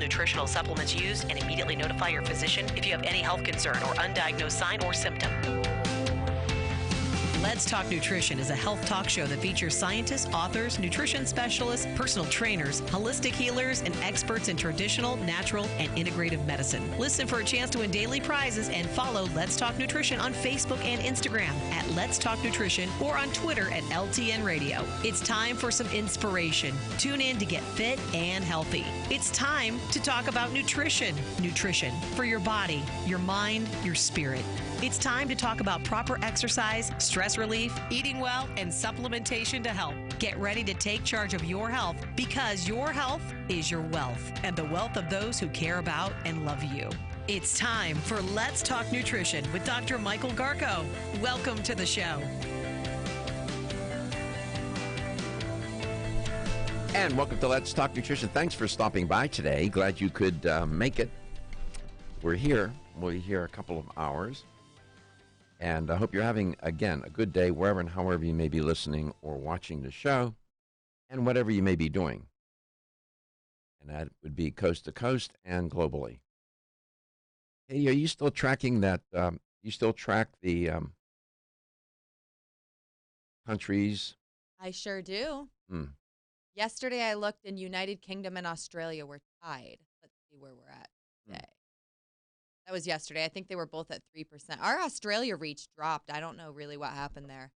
nutritional supplements used and immediately notify your physician if you have any health concern or undiagnosed sign or symptom. Let's Talk Nutrition is a health talk show that features scientists, authors, nutrition specialists, personal trainers, holistic healers, and experts in traditional, natural, and integrative medicine. Listen for a chance to win daily prizes and follow Let's Talk Nutrition on Facebook and Instagram at Let's Talk Nutrition or on Twitter at LTN Radio. It's time for some inspiration. Tune in to get fit and healthy. It's time to talk about nutrition. Nutrition for your body, your mind, your spirit. It's time to talk about proper exercise, stress relief, eating well, and supplementation to help. Get ready to take charge of your health because your health is your wealth and the wealth of those who care about and love you. It's time for Let's Talk Nutrition with Dr. Michael Garko. Welcome to the show. And welcome to Let's Talk Nutrition. Thanks for stopping by today. Glad you could make it. We're here. We'll be here a couple of hours. And I hope you're having, again, a good day wherever and however you may be listening or watching the show and whatever you may be doing. And that would be coast to coast and globally. Hey, are you still tracking that? You still track the countries? I sure do. Hmm. Yesterday I looked and United Kingdom and Australia were tied. Let's see where we're at today. That was yesterday. I think they were both at 3%. Our Australia reach dropped. I don't know really what happened there.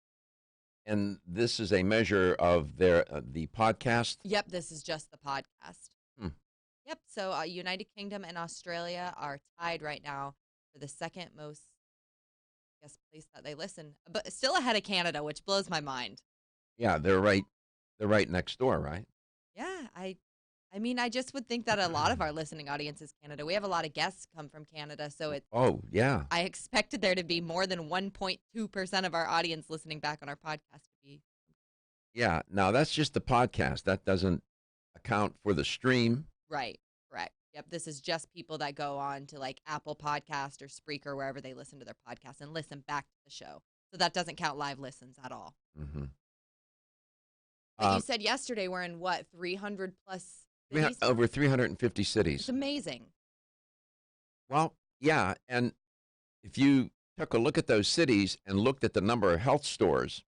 And this is a measure of their the podcast? Yep, this is just the podcast. Hmm. Yep, so United Kingdom and Australia are tied right now for the second most, I guess, place that they listen. But still ahead of Canada, which blows my mind. Yeah, they're right next door, right? Yeah, I mean, I just would think that a lot of our listening audience is Canada. We have a lot of guests come from Canada, so it's... Oh, yeah. I expected there to be more than 1.2% of our audience listening back on our podcast. Yeah, now that's just the podcast. That doesn't account for the stream. Right, correct. Yep, this is just people that go on to like Apple Podcast or Spreaker, wherever they listen to their podcast and listen back to the show. So that doesn't count live listens at all. Mm-hmm. But you said yesterday we're in what, 300 plus cities? Over 350 cities. It's amazing. Well, yeah, and if you took a look at those cities and looked at the number of health stores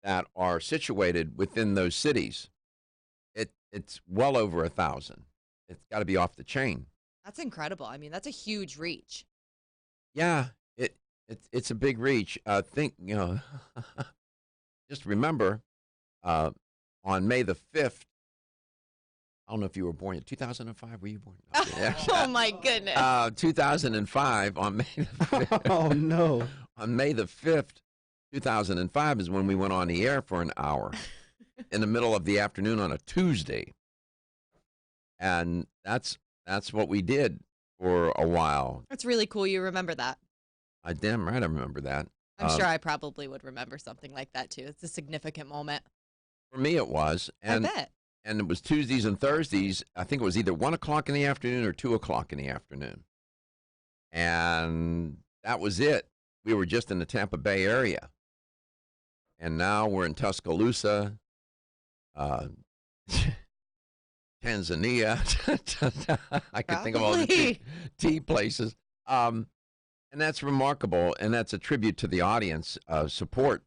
that are situated within those cities, it's well over 1,000. It's got to be off the chain. That's incredible. I mean, that's a huge reach. Yeah, it's a big reach. Just remember, on May the 5th, I don't know if you were born in 2005. Were you born? Okay. Oh, my goodness. 2005 on May the 5th. Oh, no. On May the 5th, 2005 is when we went on the air for an hour in the middle of the afternoon on a Tuesday. And that's what we did for a while. That's really cool. You remember that. Damn right I remember that. I'm sure I probably would remember something like that, too. It's a significant moment. For me, it was. And, I bet. And it was Tuesdays and Thursdays. I think it was either 1 o'clock in the afternoon or 2 o'clock in the afternoon. And that was it. We were just in the Tampa Bay area. And now we're in Tuscaloosa, Tanzania. I can think of all the tea places. And that's remarkable, and that's a tribute to the audience support.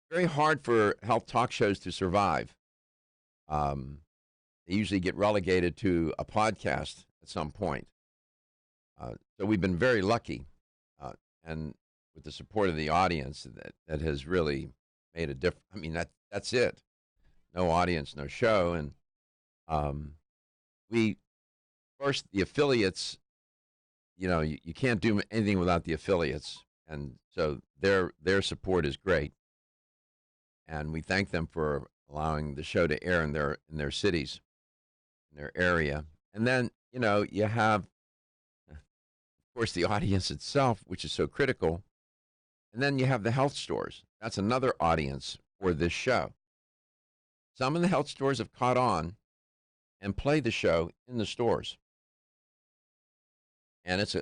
Very hard for health talk shows to survive. They usually get relegated to a podcast at some point. So we've been very lucky, and with the support of the audience, that has really made a difference. I mean, that's it. No audience, no show, and the affiliates. You can't do anything without the affiliates, and so their support is great, and we thank them for allowing the show to air in their cities, in their area. And then you have, of course, the audience itself, which is so critical, and then you have the health stores. That's another audience for this show. Some of the health stores have caught on and play the show in the stores. And that's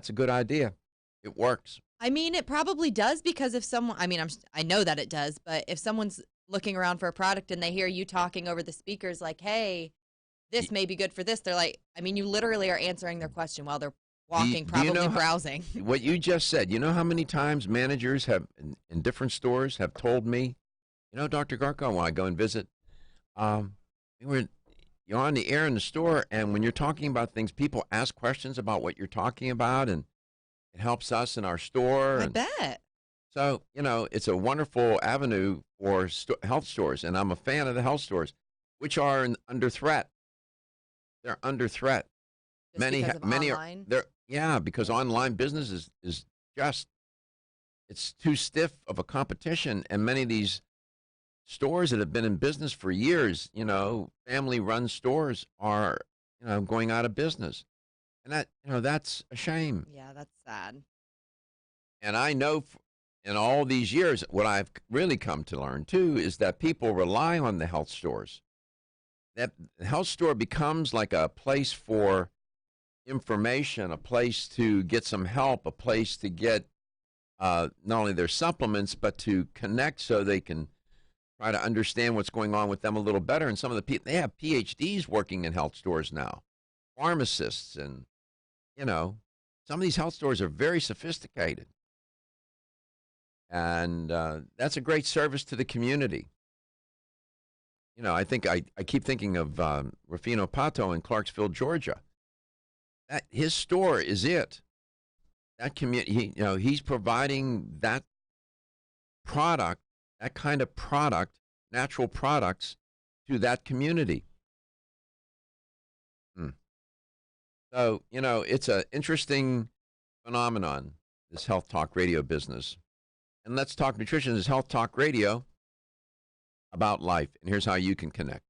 a good idea. It works. I mean, it probably does, because if someone, I know that it does, but if someone's looking around for a product and they hear you talking over the speakers like, hey, this may be good for this. They're like, I mean, you literally are answering their question while they're walking, Do you probably know browsing. what you just said? You know how many times managers have in different stores have told me, Dr. Garko, when I go and visit, you're on the air in the store, and when you're talking about things, people ask questions about what you're talking about, and it helps us in our store. I bet. So, it's a wonderful avenue for health stores, and I'm a fan of the health stores, which are under threat. They're under threat. Just because of online? Because online business is just, it's too stiff of a competition, and many of these stores that have been in business for years, family-run stores are, going out of business. And that's a shame. Yeah, that's sad. And I know in all these years, what I've really come to learn, too, is that people rely on the health stores. That the health store becomes like a place for information, a place to get some help, a place to get not only their supplements, but to connect so they can try to understand what's going on with them a little better. And some of the people, they have PhDs working in health stores now, pharmacists, and, some of these health stores are very sophisticated. And that's a great service to the community. I think I keep thinking of Rufino Pato in Clarksville, Georgia. His store is it. That community, he's providing that product, that kind of product, natural products, to that community. So, it's an interesting phenomenon, this Health Talk Radio business. And Let's Talk Nutrition is Health Talk Radio about life. And here's how you can connect.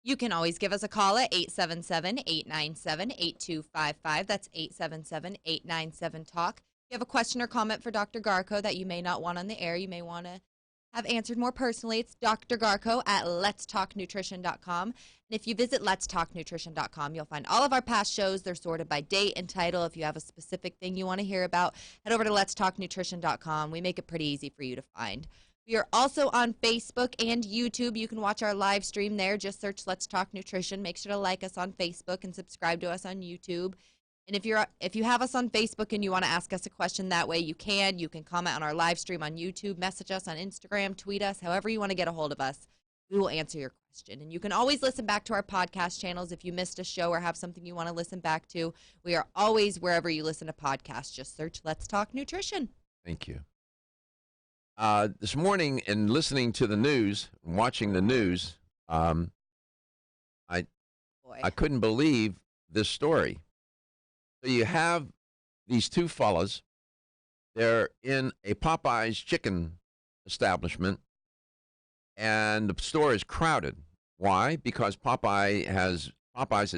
You can always give us a call at 877-897-8255. That's 877-897-TALK. If you have a question or comment for Dr. Garko that you may not want on the air, you may want to have answered more personally, it's Dr. Garko at letstalknutrition.com. And if you visit letstalknutrition.com, you'll find all of our past shows. They're sorted by date and title. If you have a specific thing you want to hear about, head over to letstalknutrition.com. We make it pretty easy for you to find. We are also on Facebook and YouTube. You can watch our live stream there. Just search Let's Talk Nutrition. Make sure to like us on Facebook and subscribe to us on YouTube. And if you have us on Facebook and you want to ask us a question that way, you can. You can comment on our live stream on YouTube, message us on Instagram, tweet us, however you want to get a hold of us. We will answer your question. And you can always listen back to our podcast channels if you missed a show or have something you want to listen back to. We are always wherever you listen to podcasts. Just search Let's Talk Nutrition. Thank you. This morning, in listening to the news, watching the news, I couldn't believe this story. So you have these two fellas. They're in a Popeye's chicken establishment, and the store is crowded. Why? Because Popeyes has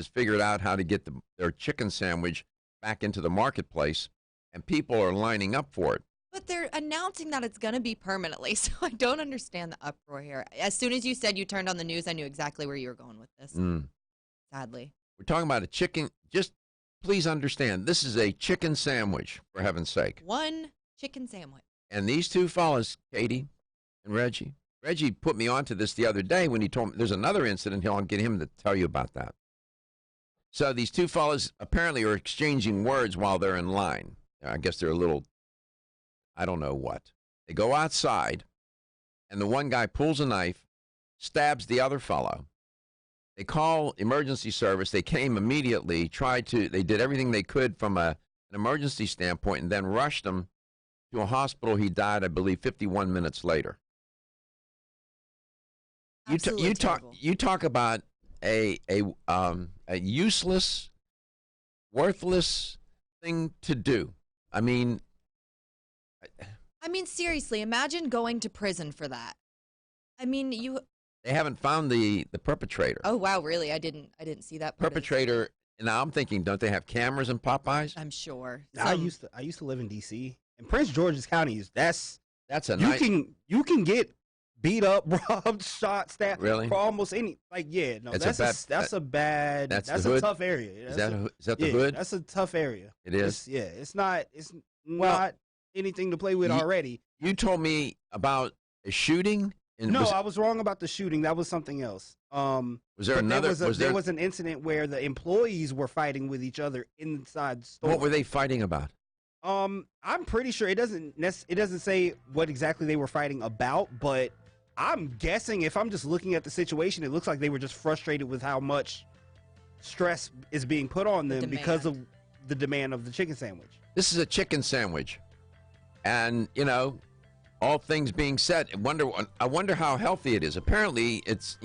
figured out how to get their chicken sandwich back into the marketplace, and people are lining up for it. But they're announcing that it's going to be permanently, so I don't understand the uproar here. As soon as you said you turned on the news, I knew exactly where you were going with this, sadly. We're talking about a chicken. Just please understand, this is a chicken sandwich, for heaven's sake. One chicken sandwich. And these two fellas, Katie and Reggie put me onto this the other day when he told me there's another incident. I'll get him to tell you about that. So these two fellas apparently are exchanging words while they're in line. I guess they're a little, I don't know what. They go outside, and the one guy pulls a knife, stabs the other fellow. They call emergency service. They came immediately, they did everything they could from an emergency standpoint, and then rushed him to a hospital. He died, I believe, 51 minutes later. You talk about a useless, worthless thing to do. I mean, seriously, imagine going to prison for that. They haven't found the perpetrator. Oh wow, really? I didn't see that perpetrator. Now I'm thinking, don't they have cameras in Popeyes? I'm sure. I used to live in D.C. and Prince George's County is that's a you nice. You can get beat up, robbed, shot, stabbed really for almost any that's a tough area. Is that the hood? That's a tough area. It is. It's not anything to play with already. You told me about a shooting I was wrong about the shooting. That was something else. Was there another? There was an incident where the employees were fighting with each other inside the store. What were they fighting about? I'm pretty sure it doesn't say what exactly they were fighting about, but I'm guessing if I'm just looking at the situation, it looks like they were just frustrated with how much stress is being put on them because of the demand of the chicken sandwich. This is a chicken sandwich, and all things being said, I wonder how healthy it is. Apparently, it's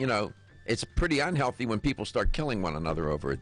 pretty unhealthy when people start killing one another over it.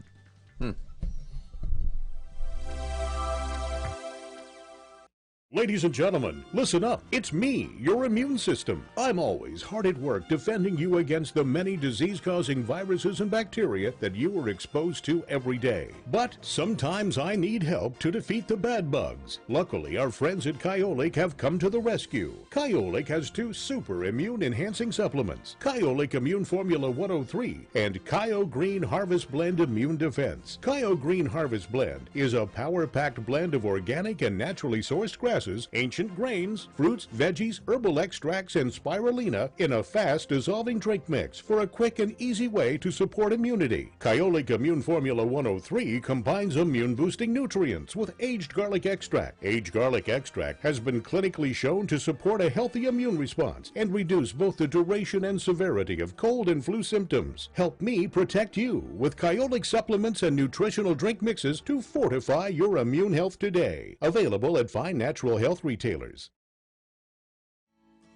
Ladies and gentlemen, listen up. It's me, your immune system. I'm always hard at work defending you against the many disease-causing viruses and bacteria that you are exposed to every day. But sometimes I need help to defeat the bad bugs. Luckily, our friends at Kyolic have come to the rescue. Kyolic has 2 super immune-enhancing supplements, Kyolic Immune Formula 103 and Kyo Green Harvest Blend Immune Defense. Kyo Green Harvest Blend is a power-packed blend of organic and naturally sourced grasses, ancient grains, fruits, veggies, herbal extracts, and spirulina in a fast-dissolving drink mix for a quick and easy way to support immunity. Kyolic Immune Formula 103 combines immune-boosting nutrients with aged garlic extract. Aged garlic extract has been clinically shown to support a healthy immune response and reduce both the duration and severity of cold and flu symptoms. Help me protect you with Kyolic supplements and nutritional drink mixes to fortify your immune health today. Available at fine natural health retailers.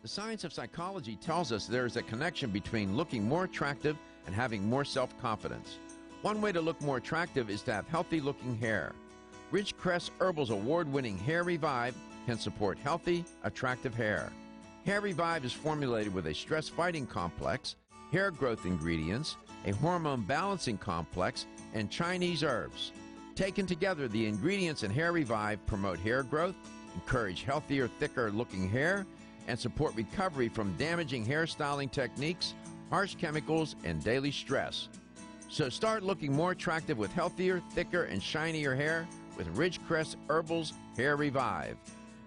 The science of psychology tells us there is a connection between looking more attractive and having more self-confidence. One way to look more attractive is to have healthy-looking hair. Ridgecrest Herbal's award-winning Hair Revive can support healthy, attractive hair. Hair Revive is formulated with a stress-fighting complex, hair growth ingredients, a hormone balancing complex, and Chinese herbs. Taken together, the ingredients in Hair Revive promote hair growth, encourage healthier, thicker-looking hair, and support recovery from damaging hairstyling techniques, harsh chemicals, and daily stress. So start looking more attractive with healthier, thicker, and shinier hair with Ridgecrest Herbal's Hair Revive.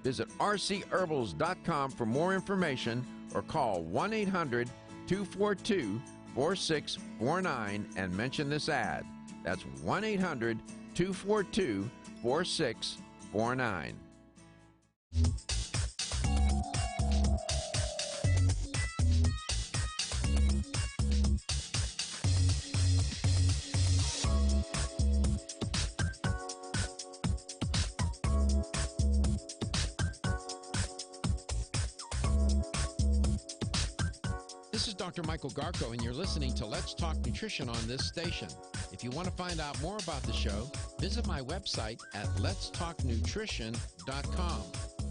Visit rcherbals.com for more information or call 1-800-242-4649 and mention this ad. That's 1-800-242-4649. This is Dr. Michael Garko, and you're listening to Let's Talk Nutrition on this station. If you want to find out more about the show, visit my website at letstalknutrition.com.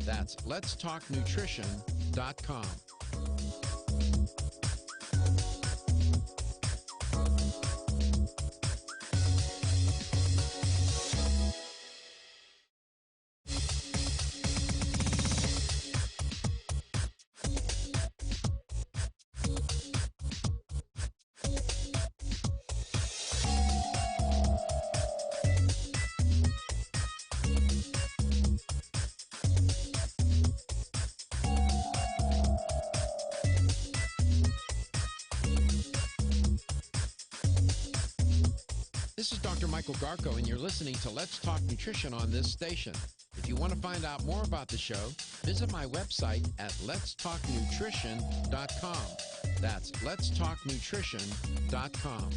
That's letstalknutrition.com. This is Dr. Michael Garko, and you're listening to Let's Talk Nutrition on this station. If you want to find out more about the show, visit my website at letstalknutrition.com. That's letstalknutrition.com.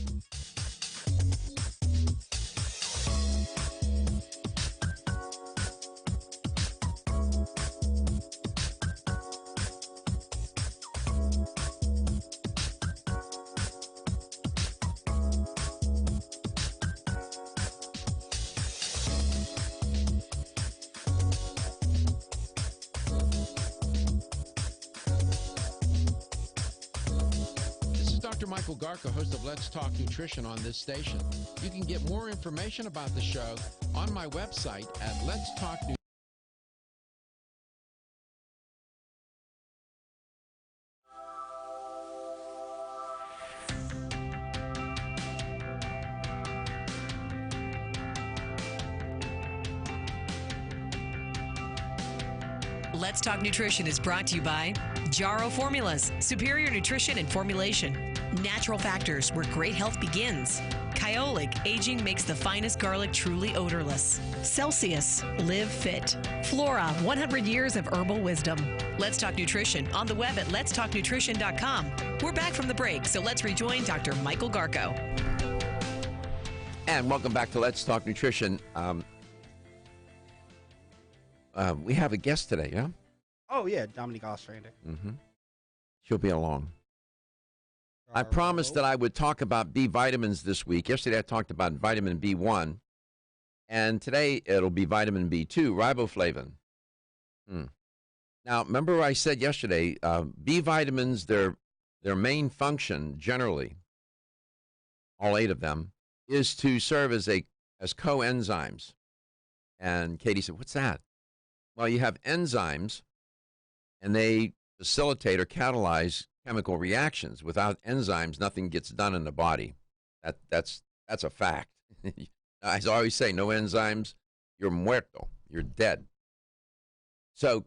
Dr. Michael Garko, host of Let's Talk Nutrition on this station. You can get more information about the show on my website at letstalknutrition.com. Let's Talk Nutrition is brought to you by Jarro Formulas, superior nutrition and formulation. Natural factors where great health begins. Kyolic, aging makes the finest garlic truly odorless. Celsius, live fit. Flora, 100 years of herbal wisdom. Let's Talk Nutrition on the web at letstalknutrition.com. We're back from the break, so let's rejoin Dr. Michael Garko. And welcome back to Let's Talk Nutrition. We have a guest today, yeah? Oh, yeah, Dominique Ostrander. Mm-hmm. She'll be along. I promised that I would talk about B vitamins this week. Yesterday I talked about vitamin B1, and today it'll be vitamin B2, riboflavin. Now, remember I said yesterday, B vitamins, their main function generally, all 8 of them, is to serve as coenzymes. And Katie said, what's that? Well, you have enzymes, and they facilitate or catalyze chemical reactions. Without enzymes, nothing gets done in the body. That's a fact. I always say, no enzymes, you're muerto, you're dead. So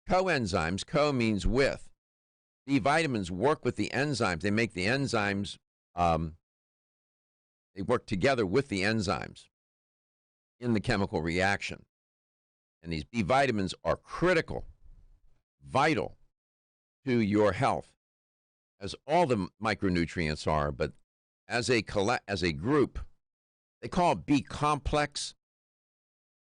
coenzymes, co means with. B vitamins work with the enzymes. They make the enzymes, they work together with the enzymes in the chemical reaction. And these B vitamins are critical, vital to your health, as all the micronutrients are, but as a group, they call it B complex.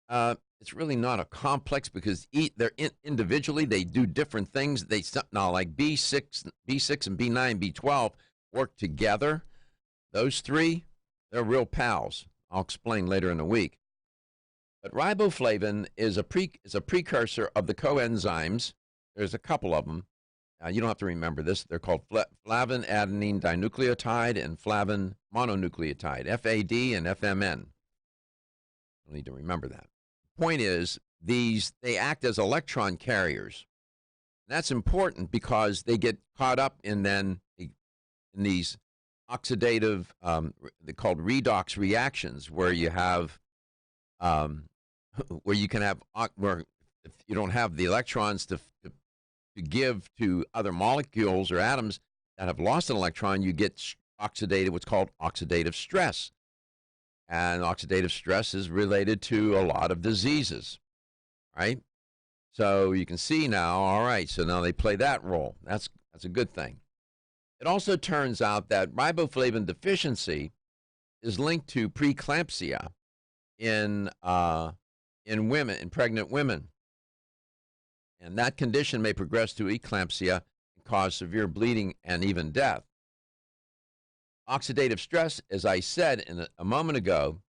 It's really not a complex because they're individually, they do different things. Now, like B6 and B9, B12 work together. Those 3, they're real pals. I'll explain later in the week. But riboflavin is a precursor of the coenzymes. There's a couple of them. You don't have to remember this. They're called flavin adenine dinucleotide and flavin mononucleotide, FAD and FMN. You'll need to remember that. Point is, they act as electron carriers. That's important because they get caught up in these oxidative, they're called redox reactions, where you have, where if you don't have the electrons to give to other molecules or atoms that have lost an electron, you get what's called oxidative stress. And oxidative stress is related to a lot of diseases, right? So you can see now, all right, so now they play that role. That's a good thing. It also turns out that riboflavin deficiency is linked to preeclampsia in women, in pregnant women. And that condition may progress to eclampsia and cause severe bleeding and even death. Oxidative stress, as I said a moment ago,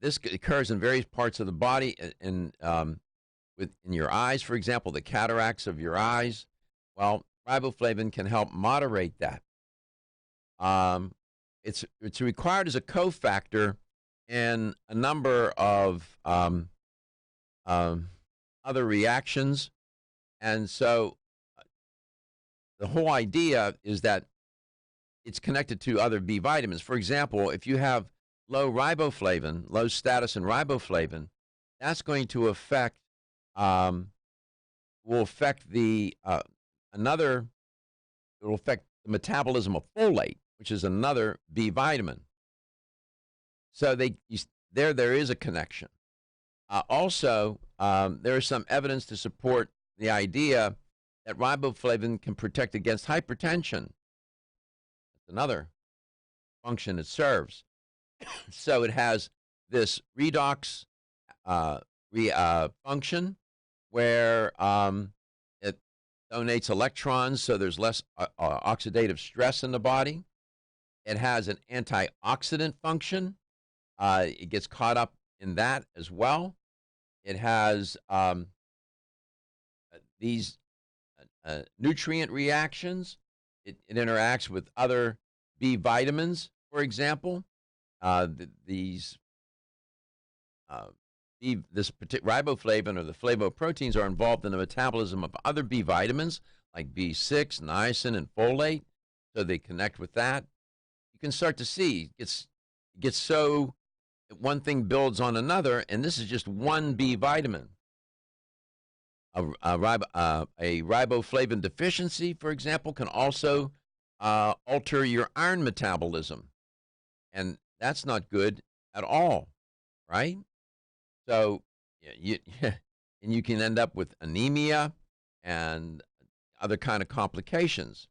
this occurs in various parts of the body, in your eyes, for example, the cataracts of your eyes. Well, riboflavin can help moderate that. It's required as a cofactor in a number of other reactions, and so the whole idea is that it's connected to other B vitamins. For example, if you have low status in riboflavin, that's going to affect the metabolism of folate, which is another B vitamin. So there is a connection. Also, there is some evidence to support the idea that riboflavin can protect against hypertension. That's another function it serves. So it has this redox function where it donates electrons, so there's less oxidative stress in the body. It has an antioxidant function. It gets caught up in that as well. It has these nutrient reactions. It interacts with other B vitamins, for example. This riboflavin or the flavoproteins are involved in the metabolism of other B vitamins like B6, niacin, and folate. So they connect with that. You can start to see it gets so one thing builds on another, and this is just one B vitamin. a riboflavin deficiency, for example, can also alter your iron metabolism, and that's not good at all, right? So and you can end up with anemia and other kind of complications.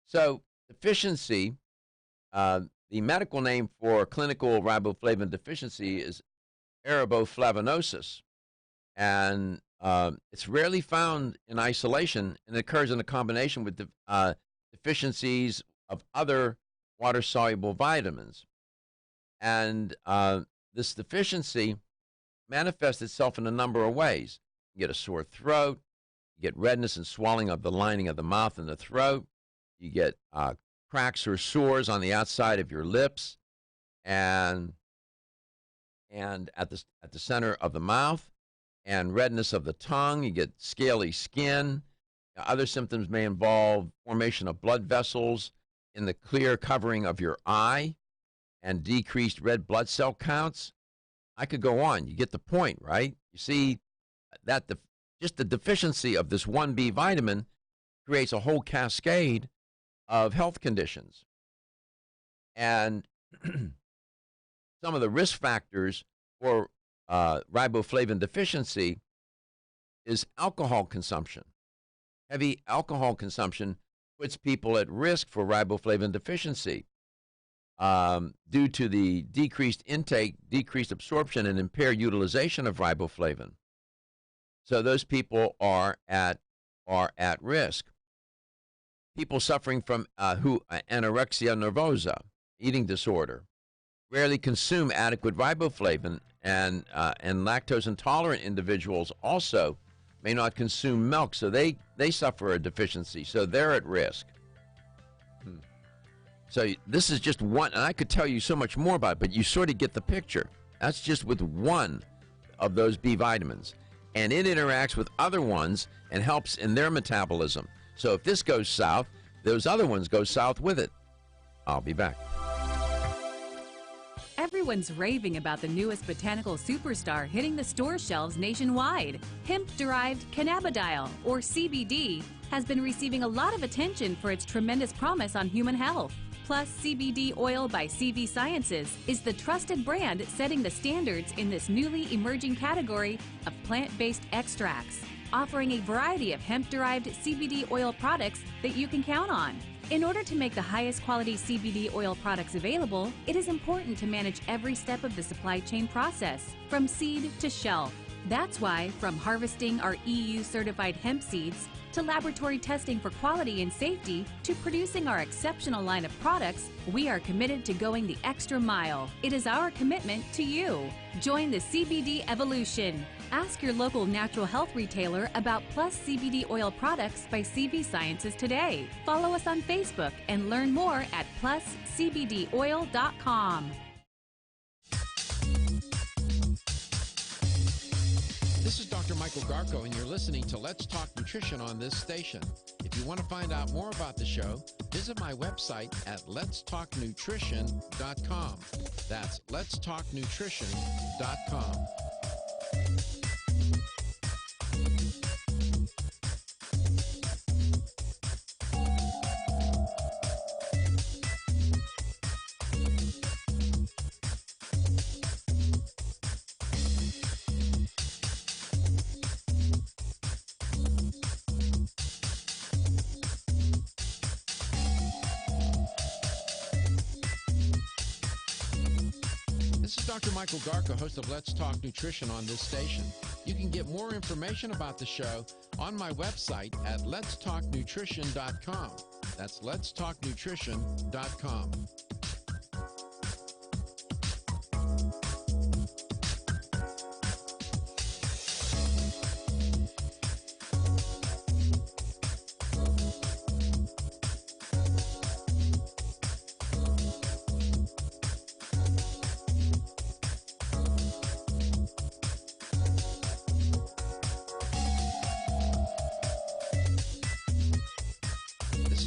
So deficiency, the medical name for clinical riboflavin deficiency is araboflavinosis, and it's rarely found in isolation, and it occurs in a combination with deficiencies of other water-soluble vitamins. And this deficiency manifests itself in a number of ways. You get a sore throat, you get redness and swelling of the lining of the mouth and the throat, you get cracks or sores on the outside of your lips and at the center of the mouth, and redness of the tongue. You get scaly skin. Other symptoms may involve formation of blood vessels in the clear covering of your eye and decreased red blood cell counts. I could go on. You get the point, right? You see that just the deficiency of this 1B vitamin creates a whole cascade of health conditions. And some of the risk factors for riboflavin deficiency is alcohol consumption. Heavy alcohol consumption puts people at risk for riboflavin deficiency due to the decreased intake, decreased absorption, and impaired utilization of riboflavin. So those people are at risk. People suffering from anorexia nervosa, eating disorder, rarely consume adequate riboflavin, and lactose intolerant individuals also may not consume milk, so they suffer a deficiency, so they're at risk. So this is just one, and I could tell you so much more about it, but you sort of get the picture. That's just with one of those B vitamins, and it interacts with other ones and helps in their metabolism. So if this goes south, those other ones go south with it. I'll be back. Everyone's raving about the newest botanical superstar hitting the store shelves nationwide. Hemp-derived cannabidiol, or CBD, has been receiving a lot of attention for its tremendous promise on human health. Plus, CBD Oil by CV Sciences is the trusted brand setting the standards in this newly emerging category of plant-based extracts, offering a variety of hemp-derived CBD oil products that you can count on. In order to make the highest quality CBD oil products available, it is important to manage every step of the supply chain process, from seed to shelf. That's why, from harvesting our EU-certified hemp seeds, to laboratory testing for quality and safety, to producing our exceptional line of products, we are committed to going the extra mile. It is our commitment to you. Join the CBD evolution. Ask your local natural health retailer about Plus CBD oil products by CV Sciences today. Follow us on Facebook and learn more at pluscbdoil.com. This is Dr. Michael Garko, and you're listening to Let's Talk Nutrition on this station. If you want to find out more about the show, visit my website at letstalknutrition.com. That's letstalknutrition.com. This is Dr. Michael Garko, host of Let's Talk Nutrition on this station. You can get more information about the show on my website at letstalknutrition.com. That's letstalknutrition.com.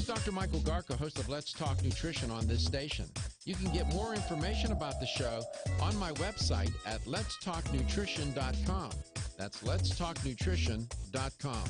Dr. Michael Garko, host of Let's Talk Nutrition on this station. You can get more information about the show on my website at letstalknutrition.com. That's letstalknutrition.com.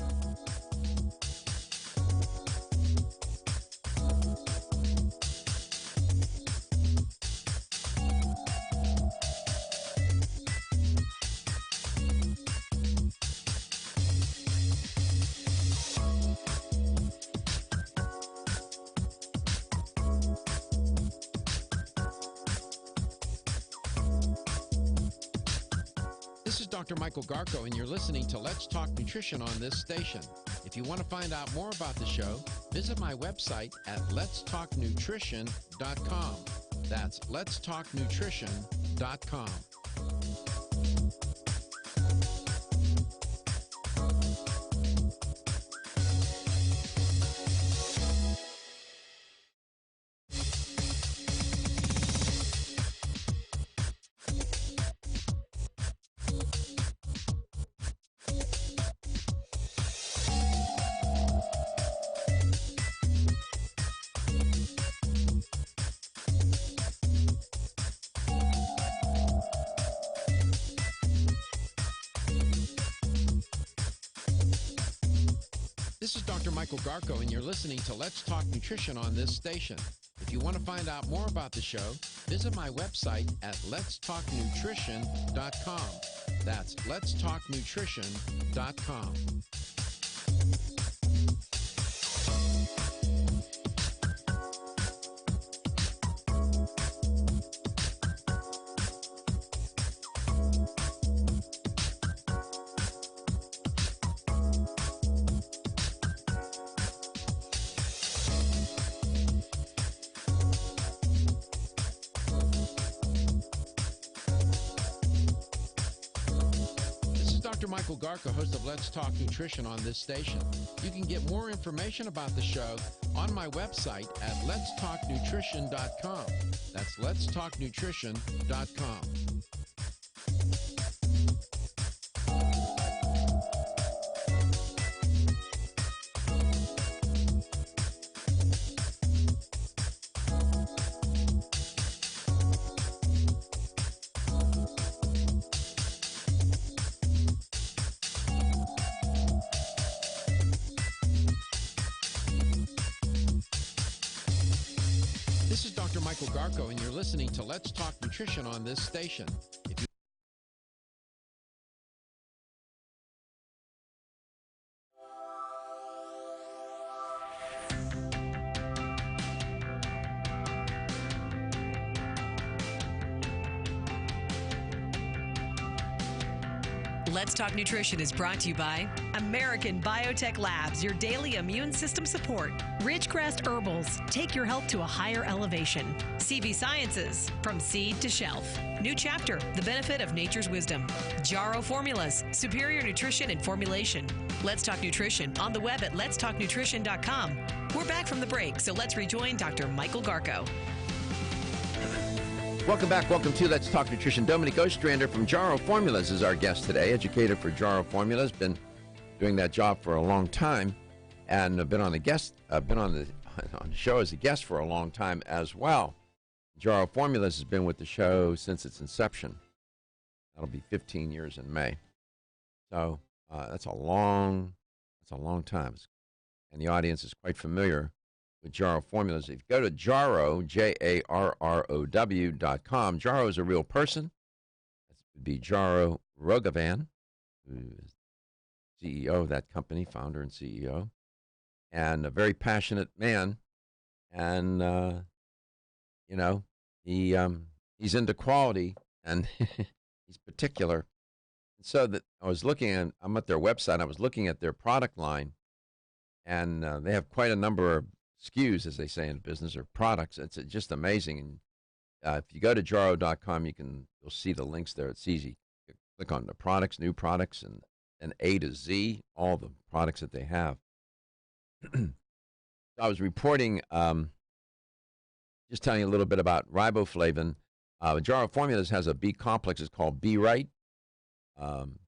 This is Dr. Michael Garko, and you're listening to Let's Talk Nutrition on this station. If you want to find out more about the show, visit my website at letstalknutrition.com. That's letstalknutrition.com. This is Dr. Michael Garko, and you're listening to Let's Talk Nutrition on this station. If you want to find out more about the show, visit my website at letstalknutrition.com. That's letstalknutrition.com. Dr. Michael Garko, host of Let's Talk Nutrition on this station. You can get more information about the show on my website at letstalknutrition.com. That's letstalknutrition.com. This is Dr. Michael Garko, and you're listening to Let's Talk Nutrition on this station. If you Let's Talk Nutrition is brought to you by American Biotech Labs, your daily immune system support. Ridgecrest Herbals, take your health to a higher elevation. CV Sciences, from seed to shelf. New chapter, the benefit of nature's wisdom. Jarrow Formulas, superior nutrition and formulation. Let's Talk Nutrition on the web at letstalknutrition.com. We're back from the break, so let's rejoin Dr. Michael Garko. Welcome back. Welcome to Let's Talk Nutrition. Dominic Ostrander from Jarrow Formulas is our guest today, educator for Jarrow Formulas. Been doing that job for a long time, and been on the show as a guest for a long time as well. Jarrow Formulas has been with the show since its inception. That'll be 15 years in May. So that's a long time, and the audience is quite familiar with Jarrow Formulas. If you go to Jarrow, JARROW.com, Jarrow is a real person. That would be Jarrow Rogovan, who is CEO of that company, founder and CEO, and a very passionate man. And, he's into quality, and he's particular. And so that I'm at their website, I was looking at their product line, and they have quite a number of SKUs, as they say in business, or products. It's just amazing. And if you go to jarrow.com, you'll see the links there. It's easy. You click on the products, new products, and A to Z, all the products that they have. I was reporting, just telling you a little bit about riboflavin. Jarrow Formulas has a B complex. It's called B Right. And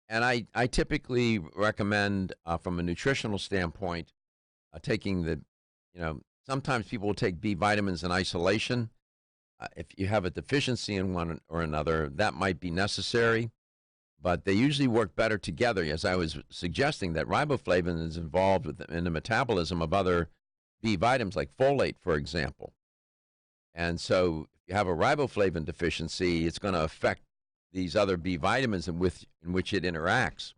I typically recommend, from a nutritional standpoint, taking sometimes people will take B vitamins in isolation. If you have a deficiency in one or another, that might be necessary. but they usually work better together. As I was suggesting, that riboflavin is involved in the metabolism of other B vitamins, like folate, for example. And so if you have a riboflavin deficiency, it's going to affect these other B vitamins in which it interacts.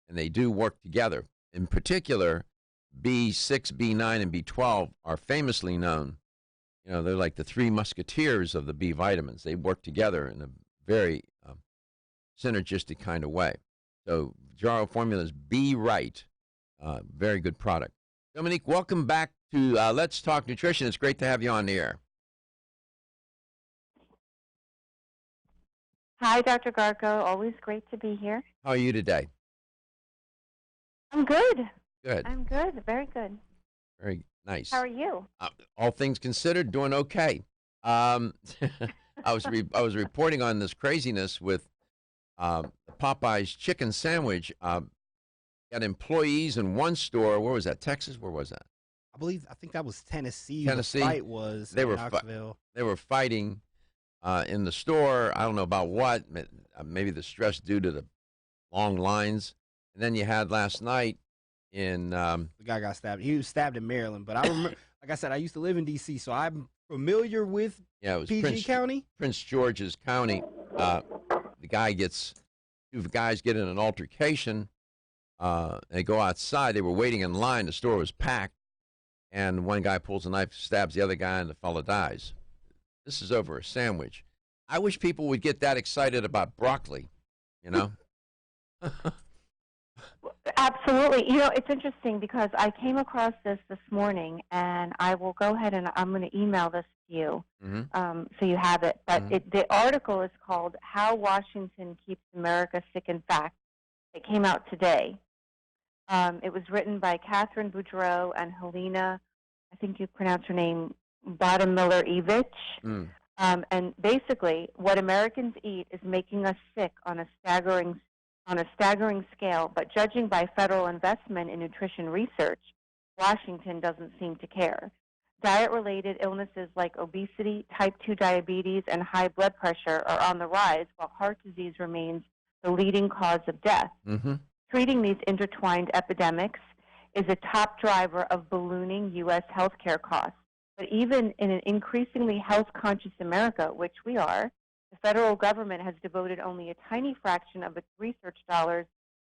And they do work together. In particular, B6, B9, and B12 are famously known. You know, they're like the three musketeers of the B vitamins. They work together in a very synergistic kind of way. So Jarrow Formula's Be Right, very good product. Dominique, welcome back to Let's Talk Nutrition. It's great to have you on the air. Hi, Dr. Garko. Always great to be here. How are you today? I'm good. Good. I'm good. Very good. Very nice. How are you? All things considered, doing okay. I was reporting on this craziness with Popeye's chicken sandwich. Got employees in one store. Where was that? Texas? Where was that? I think that was Tennessee. Tennessee. The fight was They in were Knoxville. They were fighting in the store. I don't know about what. Maybe the stress due to the long lines. And then you had last night in the guy got stabbed. He was stabbed in Maryland, but I remember, like I said, I used to live in D.C., so I'm familiar with it was PG County. Prince George's County. The two guys get in an altercation. They go outside. They were waiting in line. The store was packed. And one guy pulls a knife, stabs the other guy, and the fellow dies. This is over a sandwich. I wish people would get that excited about broccoli, you know? Absolutely. You know, it's interesting because I came across this morning, and I will go ahead and I'm going to email this to you so you have it. But the article is called How Washington Keeps America Sick in Fact. It came out today. It was written by Catherine Boudreau and Helena, I think you pronounce her name, Badamiller-Evich. And basically, what Americans eat is making us sick on a staggering scale, but judging by federal investment in nutrition research, Washington doesn't seem to care. Diet-related illnesses like obesity, type 2 diabetes, and high blood pressure are on the rise, while heart disease remains the leading cause of death. Treating these intertwined epidemics is a top driver of ballooning U.S. healthcare costs. But even in an increasingly health-conscious America, which we are, the federal government has devoted only a tiny fraction of its research dollars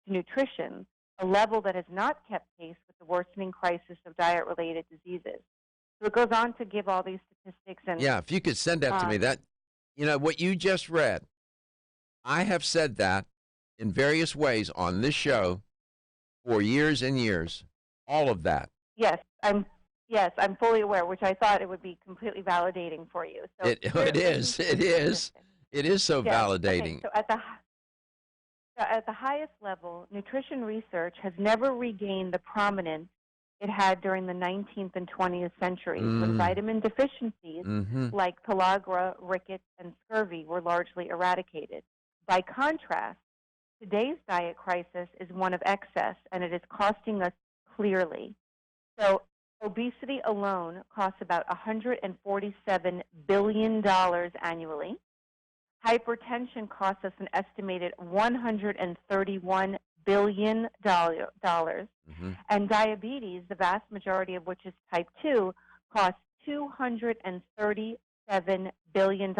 to nutrition, a level that has not kept pace with the worsening crisis of diet-related diseases. So it goes on to give all these statistics. And yeah, if you could send that to me, that, you know, what you just read, I have said that in various ways on this show for years and years, all of that. Yes, I'm fully aware, which I thought it would be completely validating for you. So it is. It is so validating. Okay, so at the highest level, nutrition research has never regained the prominence it had during the 19th and 20th centuries, when vitamin deficiencies like pellagra, rickets, and scurvy were largely eradicated. By contrast, today's diet crisis is one of excess, and it is costing us clearly. So obesity alone costs about $147 billion annually. Hypertension costs us an estimated $131 billion. And diabetes, the vast majority of which is type 2, costs $237 billion.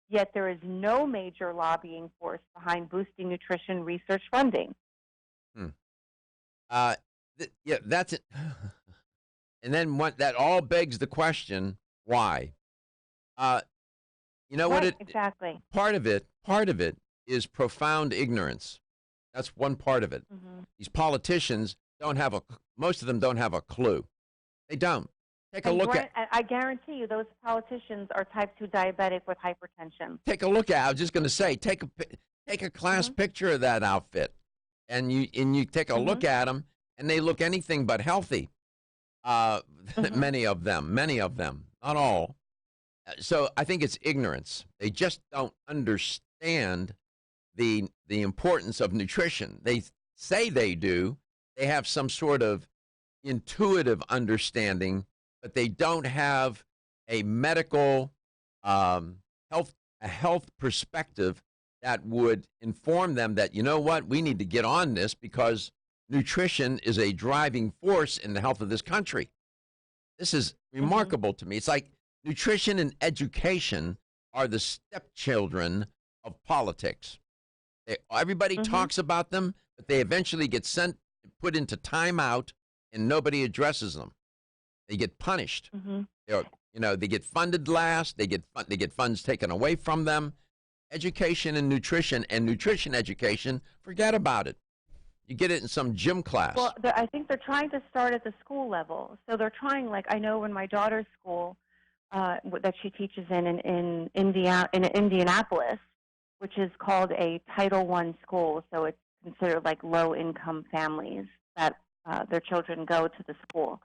Yet there is no major lobbying force behind boosting nutrition research funding. Yeah, that's it. And then that all begs the question, why? You know what? Exactly. Part of it is profound ignorance. That's one part of it. These politicians most of them don't have a clue. They don't. Take a look at. I guarantee you, those politicians are type 2 diabetic with hypertension. Take a look at. I was just going to say, take a class picture of that outfit, and you take a look at them, and they look anything but healthy. Many of them, not all. So I think it's ignorance. They just don't understand the importance of nutrition. They say they do. They have some sort of intuitive understanding, but they don't have a medical health perspective that would inform them that, you know what, we need to get on this because nutrition is a driving force in the health of this country. This is remarkable to me. It's like nutrition and education are the stepchildren of politics. Everybody talks about them, but they eventually get put into timeout, and nobody addresses them. They get punished. They get funded last. They get funds taken away from them. Education and nutrition education, forget about it. You get it in some gym class. Well, I think they're trying to start at the school level. So they're trying, like I know in my daughter's school that she teaches in Indianapolis, which is called a Title I school. So it's considered like low-income families that their children go to the school.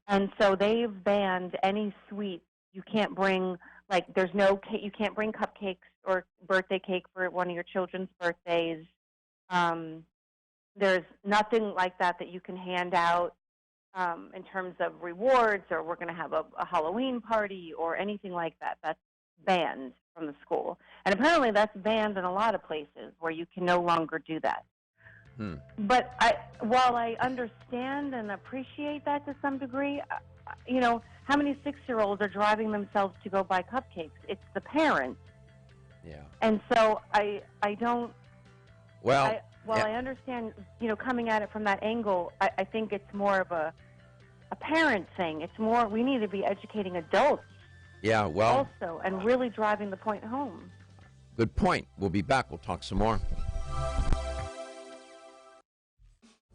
And so they've banned any sweets. You can't bring, like, there's no cake. You can't bring cupcakes or birthday cake for one of your children's birthdays. There's nothing like that you can hand out in terms of rewards, or we're going to have a Halloween party or anything like that. That's banned from the school. And apparently that's banned in a lot of places where you can no longer do that. But while I understand and appreciate that to some degree, how many 6-year-olds are driving themselves to go buy cupcakes? It's the parents. Yeah. And so I don't. Well, I understand, coming at it from that angle, I think it's more of a parent thing. It's more, we need to be educating adults. Yeah, well. Also, and really driving the point home. Good point. We'll be back. We'll talk some more.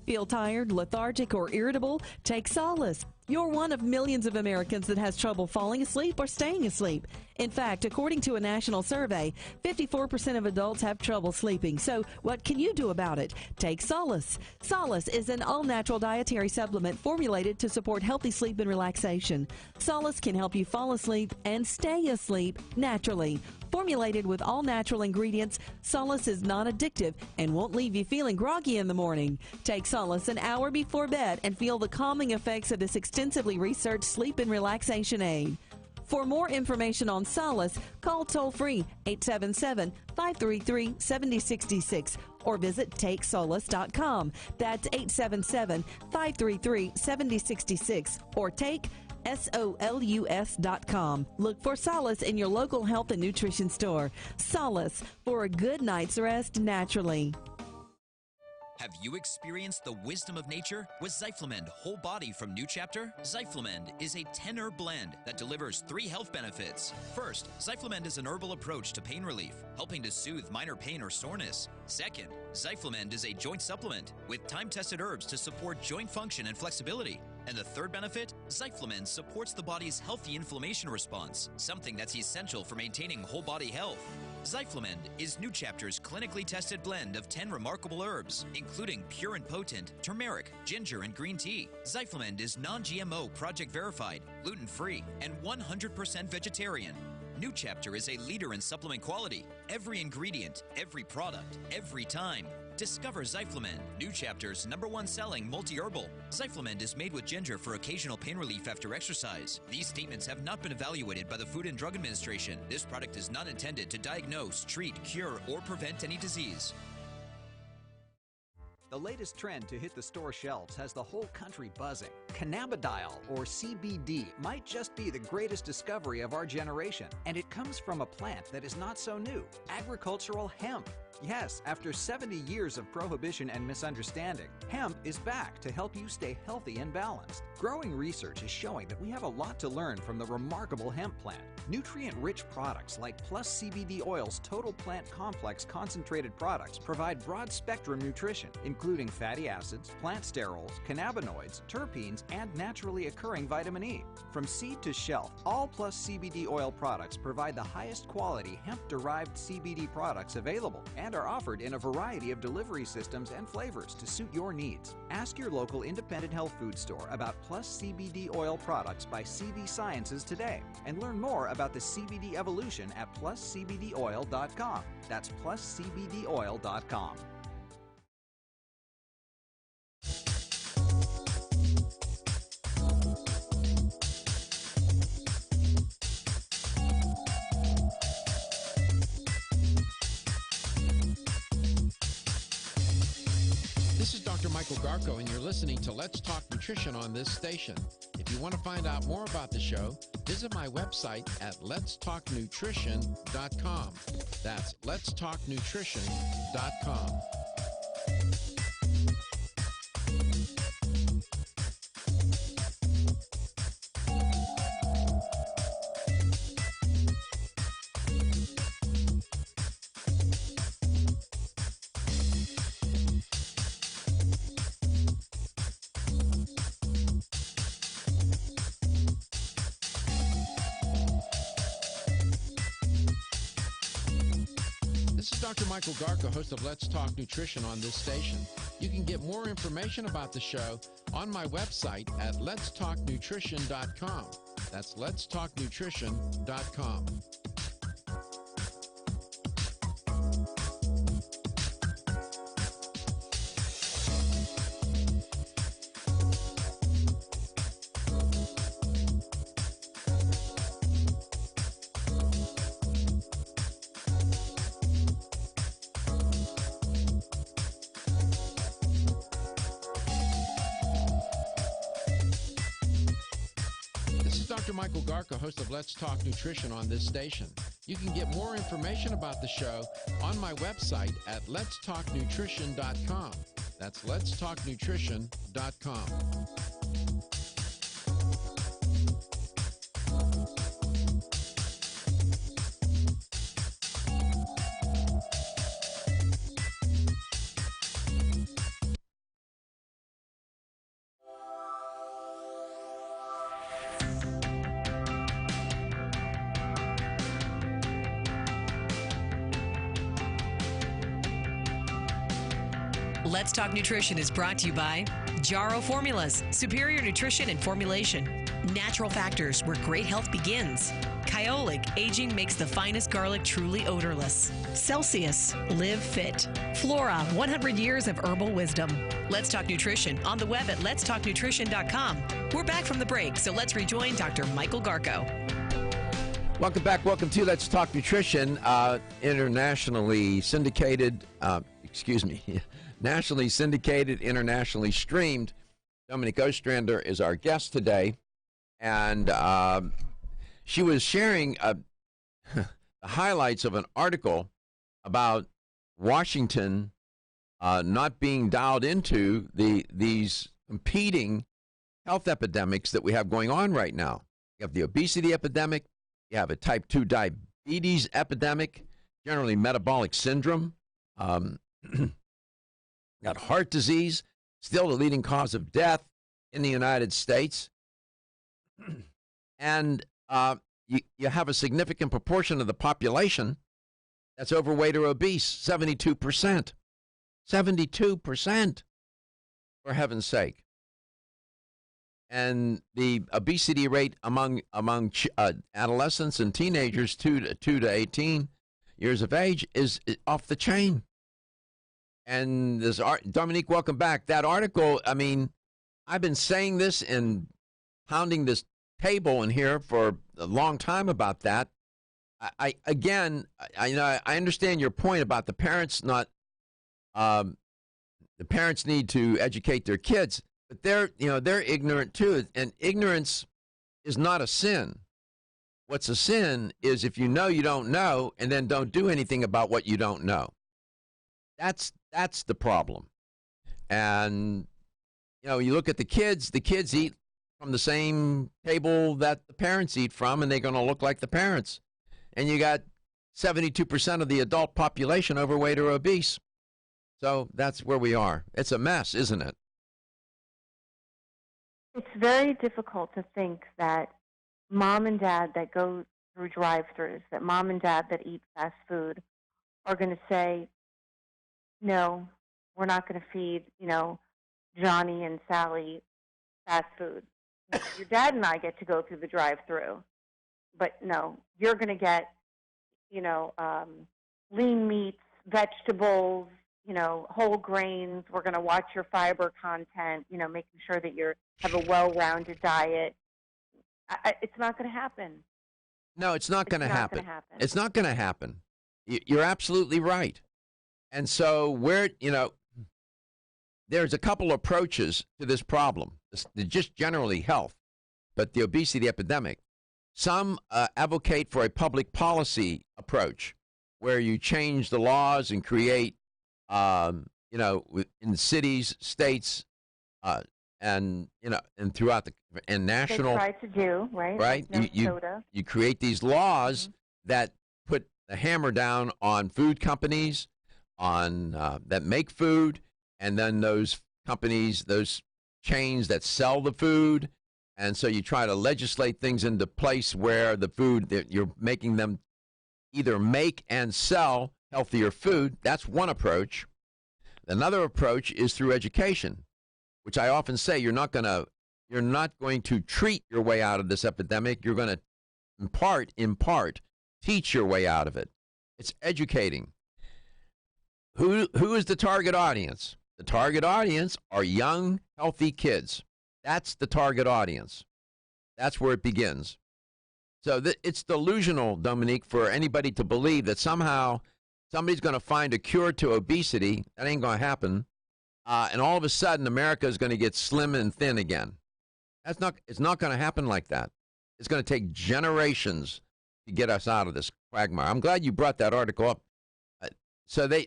Feel tired, lethargic, or irritable? Take solace. You're one of millions of Americans that has trouble falling asleep or staying asleep. In fact, according to a national survey, 54% of adults have trouble sleeping. So what can you do about it? Take Solace. Solace is an all-natural dietary supplement formulated to support healthy sleep and relaxation. Solace can help you fall asleep and stay asleep naturally. Formulated with all-natural ingredients, Solace is non-addictive and won't leave you feeling groggy in the morning. Take Solace an hour before bed and feel the calming effects of this extensively researched sleep and relaxation aid. For more information on Solace, call toll-free 877-533-7066 or visit takesolace.com. That's 877-533-7066 or take SOLUS.com. Look for Solace in your local health and nutrition store. Solace, for a good night's rest naturally. Have you experienced the wisdom of nature with Zyflamend Whole Body from New Chapter? Zyflamend is a 10-herb blend that delivers 3 health benefits. First, Zyflamend is an herbal approach to pain relief, helping to soothe minor pain or soreness. Second, Zyflamend is a joint supplement with time-tested herbs to support joint function and flexibility. And the third benefit, Zyflamend supports the body's healthy inflammation response, something that's essential for maintaining whole body health. Zyflamend is New Chapter's clinically tested blend of 10 remarkable herbs, including pure and potent turmeric, ginger, and green tea. Zyflamend is non-GMO, project verified, gluten-free, and 100% vegetarian. New Chapter is a leader in supplement quality. Every ingredient, every product, every time. Discover Zyflamend, New Chapter's #1 selling multi-herbal. Zyflamend is made with ginger for occasional pain relief after exercise. These statements have not been evaluated by the Food and Drug Administration. This product is not intended to diagnose, treat, cure, or prevent any disease. The latest trend to hit the store shelves has the whole country buzzing. Cannabidiol, or CBD, might just be the greatest discovery of our generation. And it comes from a plant that is not so new, agricultural hemp. Yes, after 70 years of prohibition and misunderstanding, hemp is back to help you stay healthy and balanced. Growing research is showing that we have a lot to learn from the remarkable hemp plant. Nutrient-rich products like Plus CBD Oil's Total Plant Complex concentrated products provide broad-spectrum nutrition, including fatty acids, plant sterols, cannabinoids, terpenes, and naturally occurring vitamin E. From seed to shelf, all Plus CBD Oil products provide the highest quality hemp-derived CBD products available and are offered in a variety of delivery systems and flavors to suit your needs. Ask your local independent health food store about Plus CBD Oil products by CV Sciences today and learn more about the CBD evolution at pluscbdoil.com. That's pluscbdoil.com. This is Dr. Michael Garko, and you're listening to Let's Talk Nutrition on this station. If you want to find out more about the show, visit my website at letstalknutrition.com. That's letstalknutrition.com. This is Dr. Michael Garko, host of Let's Talk Nutrition on this station. You can get more information about the show on my website at letstalknutrition.com. That's letstalknutrition.com. Dr. Michael Garko, host of Let's Talk Nutrition on this station. You can get more information about the show on my website at letstalknutrition.com. That's letstalknutrition.com. Let's Talk Nutrition is brought to you by Jarrow Formulas, superior nutrition and formulation. Natural Factors, where great health begins. Kyolic, aging makes the finest garlic truly odorless. Celsius, live fit. Flora, 100 years of herbal wisdom. Let's Talk Nutrition on the web at letstalknutrition.com. We're back from the break, so let's rejoin Dr. Michael Garko. Welcome back. Welcome to Let's Talk Nutrition, internationally syndicated, nationally syndicated, internationally streamed. Dominique Ostrander is our guest today, and she was sharing the highlights of an article about Washington not being dialed into these competing health epidemics that we have going on right now. You have the obesity epidemic, you have a type 2 diabetes epidemic, generally metabolic syndrome, got heart disease, still the leading cause of death in the United States. And you have a significant proportion of the population that's overweight or obese, 72%. 72%, for heaven's sake. And the obesity rate among adolescents and teenagers 2 to 18 years of age is off the chain. And this Dominique, welcome back. That article, I mean, I've been saying this and pounding this table in here for a long time about that. I understand your point about the parents not. The parents need to educate their kids, but they're ignorant too, and ignorance is not a sin. What's a sin is if you know you don't know and then don't do anything about what you don't know. That's the problem. And you look at the kids eat from the same table that the parents eat from, and they're going to look like the parents. And you got 72% of the adult population overweight or obese. So that's where we are. It's a mess, isn't it? It's very difficult to think that mom and dad that go through drive-thrus, that mom and dad that eat fast food are going to say, no, we're not going to feed, Johnny and Sally fast food. Your dad and I get to go through the drive-thru, but no, you're going to get, lean meats, vegetables, whole grains. We're going to watch your fiber content, making sure that you have a well-rounded diet. It's not going to happen. No, it's not going to happen. It's not going to happen. You're absolutely right. And so there's a couple approaches to this problem, just generally health, but the obesity epidemic. Some advocate for a public policy approach where you change the laws and create, in cities, states, and throughout and national. They try to do, right? Right. Like You create these laws that put the hammer down on food companies, on that make food, and then those companies, those chains that sell the food. And so you try to legislate things into place where the food that you're making them either make and sell healthier food. That's one approach. Another approach is through education, which I often say you're not going to treat your way out of this epidemic. You're going to in part teach your way out of it. It's educating. Who is the target audience? The target audience are young, healthy kids. That's the target audience. That's where it begins. So it's delusional, Dominique, for anybody to believe that somehow somebody's going to find a cure to obesity. That ain't going to happen. And all of a sudden, America is going to get slim and thin again. It's not going to happen like that. It's going to take generations to get us out of this quagmire. I'm glad you brought that article up. So they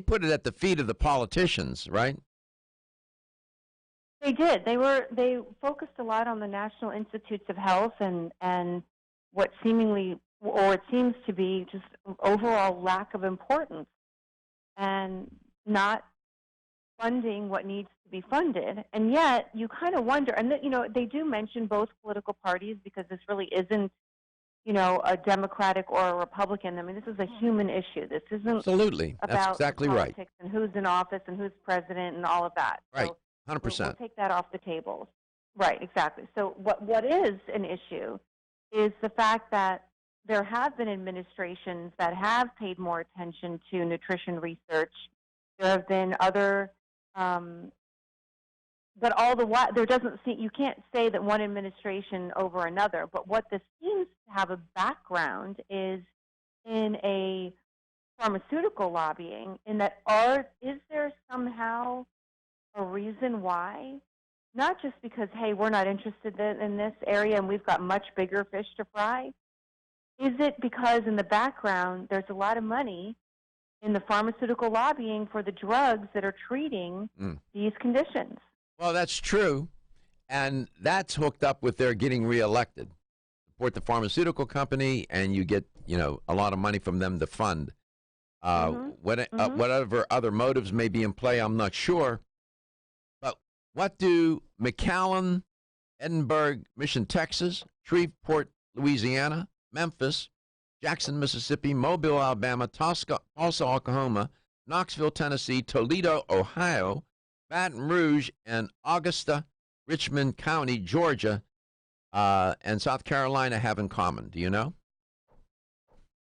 put it at the feet of the politicians, right? They did. They focused a lot on the National Institutes of Health and what seemingly, or it seems to be, just overall lack of importance and not funding what needs to be funded. And yet you kind of wonder, and they do mention both political parties because this really isn't, a Democratic or a Republican. I mean, this is a human issue. This isn't absolutely about that's exactly politics right. And who's in office and who's president and all of that. Right. So 100%. we'll take that off the table. Right, exactly. So what is an issue is the fact that there have been administrations that have paid more attention to nutrition research. There have been other, but all the while, you can't say that one administration over another, but what this seems to have a background is in a pharmaceutical lobbying, in that is there somehow a reason why? Not just because, hey, we're not interested in this area and we've got much bigger fish to fry. Is it because in the background there's a lot of money in the pharmaceutical lobbying for the drugs that are treating these conditions? Well, that's true, and that's hooked up with their getting reelected. Support the pharmaceutical company, and you get a lot of money from them to fund. Whatever other motives may be in play, I'm not sure. But what do McAllen, Edinburgh, Mission, Texas, Shreveport, Louisiana, Memphis, Jackson, Mississippi, Mobile, Alabama, Tulsa, Oklahoma, Knoxville, Tennessee, Toledo, Ohio, Baton Rouge, and Augusta, Richmond County, Georgia, and South Carolina have in common? Do you know?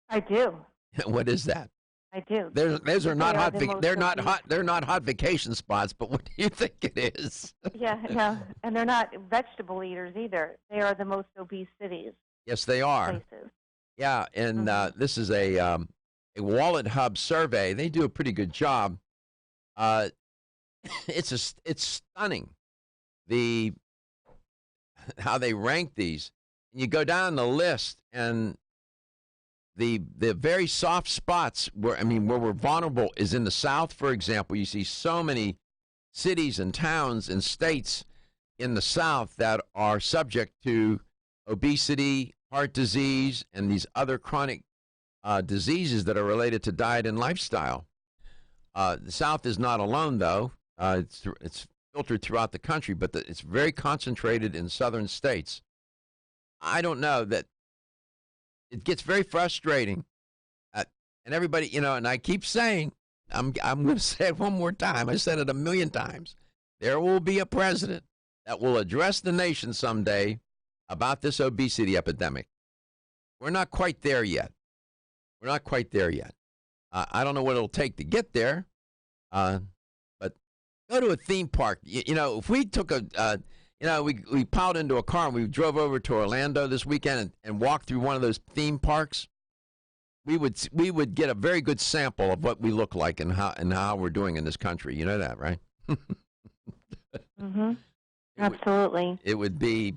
I do. What is that? I do. Those are not hot. They're not obese. hot. They're not hot vacation spots. But what do you think it is? Yeah, no, and they're not vegetable eaters either. They are the most obese cities. Yes, they are. Places. Yeah, and this is a Wallet Hub survey. They do a pretty good job. It's stunning how they rank these. And you go down the list, and the very soft spots where we're vulnerable is in the South. For example, you see so many cities and towns and states in the South that are subject to obesity, heart disease, and these other chronic diseases that are related to diet and lifestyle. The South is not alone, though. It's filtered throughout the country, but it's very concentrated in southern states. I don't know, that it gets very frustrating. And everybody, and I keep saying, I'm going to say it one more time. I said it 1,000,000 times. There will be a president that will address the nation someday about this obesity epidemic. We're not quite there yet. I don't know what it'll take to get there, but go to a theme park. If we took we piled into a car and we drove over to Orlando this weekend and walked through one of those theme parks, we would get a very good sample of what we look like and how we're doing in this country. You know that, right? Absolutely. It would be.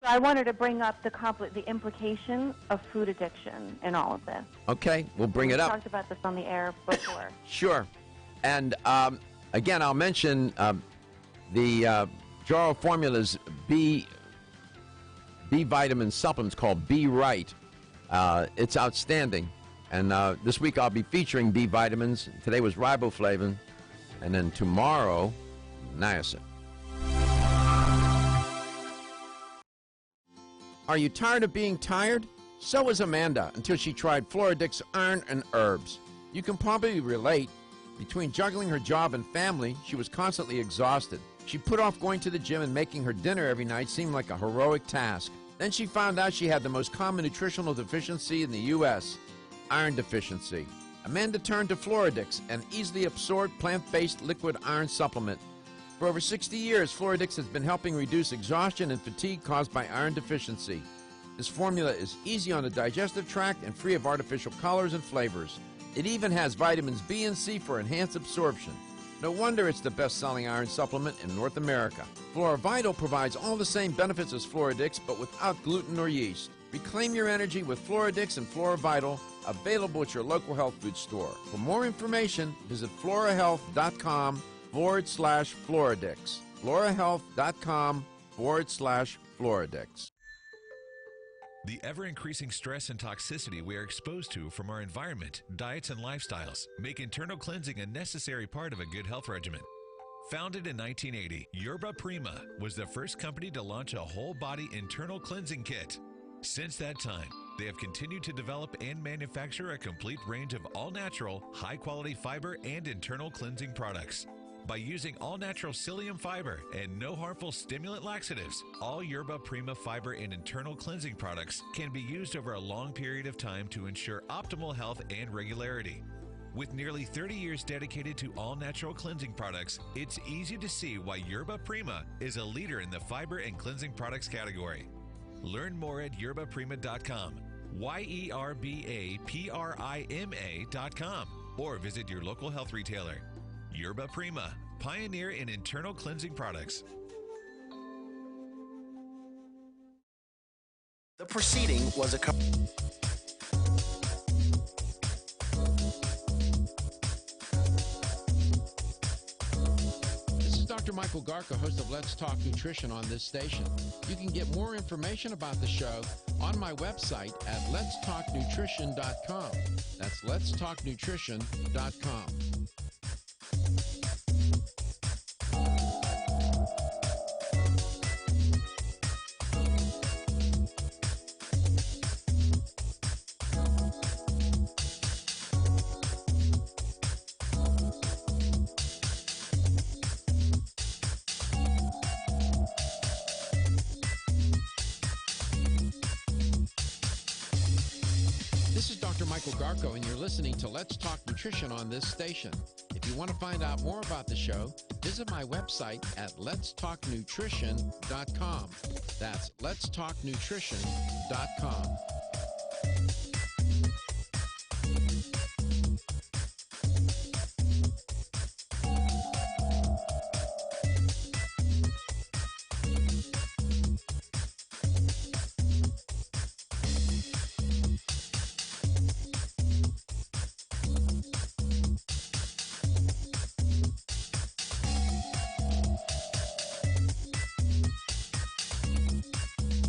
So I wanted to bring up the implication of food addiction in all of this. Okay, we'll bring it up. We talked about this on the air before. Sure. And again, I'll mention the jar of formulas B vitamin supplements called B Right. It's outstanding. And this week I'll be featuring B vitamins. Today was riboflavin. And then tomorrow, niacin. Are you tired of being tired? So was Amanda until she tried Floridix Iron and Herbs. You can probably relate. Between juggling her job and family, she was constantly exhausted. She put off going to the gym and making her dinner every night seemed like a heroic task. Then she found out she had the most common nutritional deficiency in the U.S., iron deficiency. Amanda turned to Floridix, an easily absorbed plant-based liquid iron supplement. For over 60 years, Floridix has been helping reduce exhaustion and fatigue caused by iron deficiency. This formula is easy on the digestive tract and free of artificial colors and flavors. It even has vitamins B and C for enhanced absorption. No wonder it's the best-selling iron supplement in North America. FloraVital provides all the same benefits as Floridix, but without gluten or yeast. Reclaim your energy with Floridix and FloraVital, available at your local health food store. For more information, visit florahealth.com/Floridix. florahealth.com/Floridix. The ever-increasing stress and toxicity we are exposed to from our environment, diets, and lifestyles make internal cleansing a necessary part of a good health regimen. Founded in 1980, Yerba Prima was the first company to launch a whole-body internal cleansing kit. Since that time, they have continued to develop and manufacture a complete range of all-natural, high-quality fiber and internal cleansing products. By using all-natural psyllium fiber and no harmful stimulant laxatives, all Yerba Prima fiber and internal cleansing products can be used over a long period of time to ensure optimal health and regularity. With nearly 30 years dedicated to all-natural cleansing products, it's easy to see why Yerba Prima is a leader in the fiber and cleansing products category. Learn more at yerbaprima.com, YERBAPRIMA.com, or visit your local health retailer. Yerba Prima, pioneer in internal cleansing products. The proceeding was a This is Dr. Michael Garca, host of Let's Talk Nutrition on this station. You can get more information about the show on my website at letstalknutrition.com. That's letstalknutrition.com. This is Dr. Michael Garco, and you're listening to Let's Talk Nutrition on this station. If you want to find out more about the show, visit my website at letstalknutrition.com. That's letstalknutrition.com.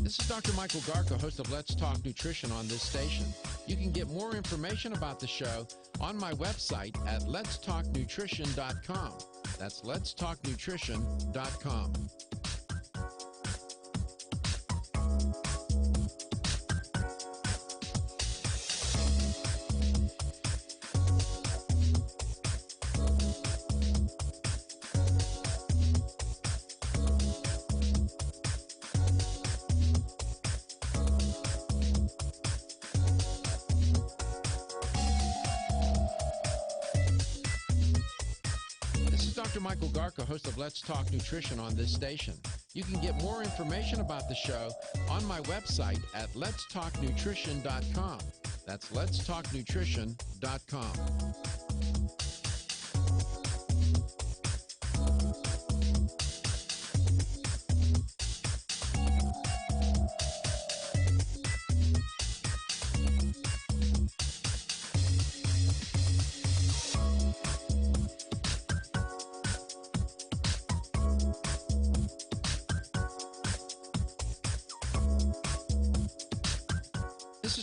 This is Dr. Michael Garca, host of Let's Talk Nutrition on this station. You can get more information about the show on my website at letstalknutrition.com. That's letstalknutrition.com. Dr. Michael Garca, host of Let's Talk Nutrition on this station. You can get more information about the show on my website at letstalknutrition.com. That's letstalknutrition.com.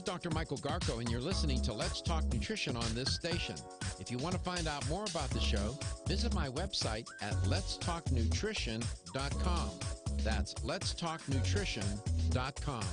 Dr. Michael Garko, and you're listening to Let's Talk Nutrition on this station. If you want to find out more about the show, visit my website at letstalknutrition.com. That's letstalknutrition.com.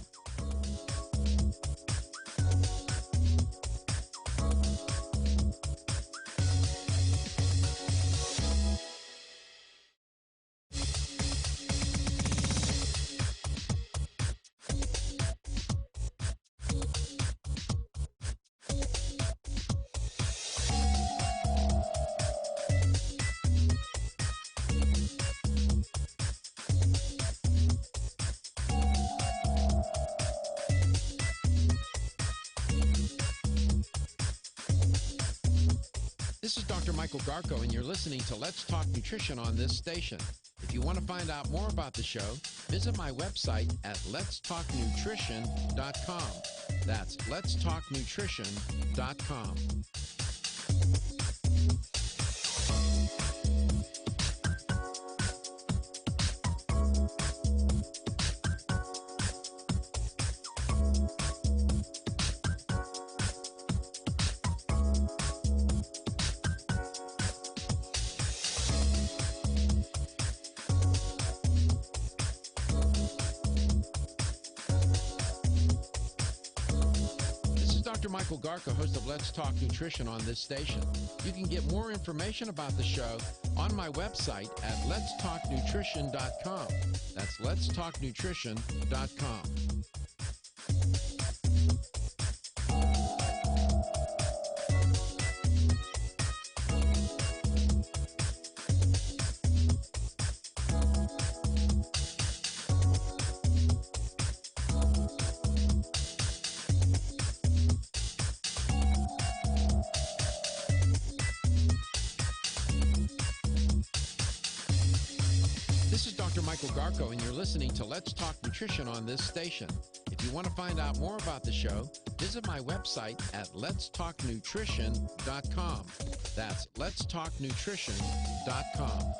This is Dr. Michael Garko, and you're listening to Let's Talk Nutrition on this station. If you want to find out more about the show, visit my website at letstalknutrition.com. That's letstalknutrition.com. Dr. Michael Garko, host of Let's Talk Nutrition on this station. You can get more information about the show on my website at letstalknutrition.com. That's letstalknutrition.com. This is Dr. Michael Garko, and you're listening to Let's Talk Nutrition on this station. If you want to find out more about the show, visit my website at letstalknutrition.com. That's letstalknutrition.com.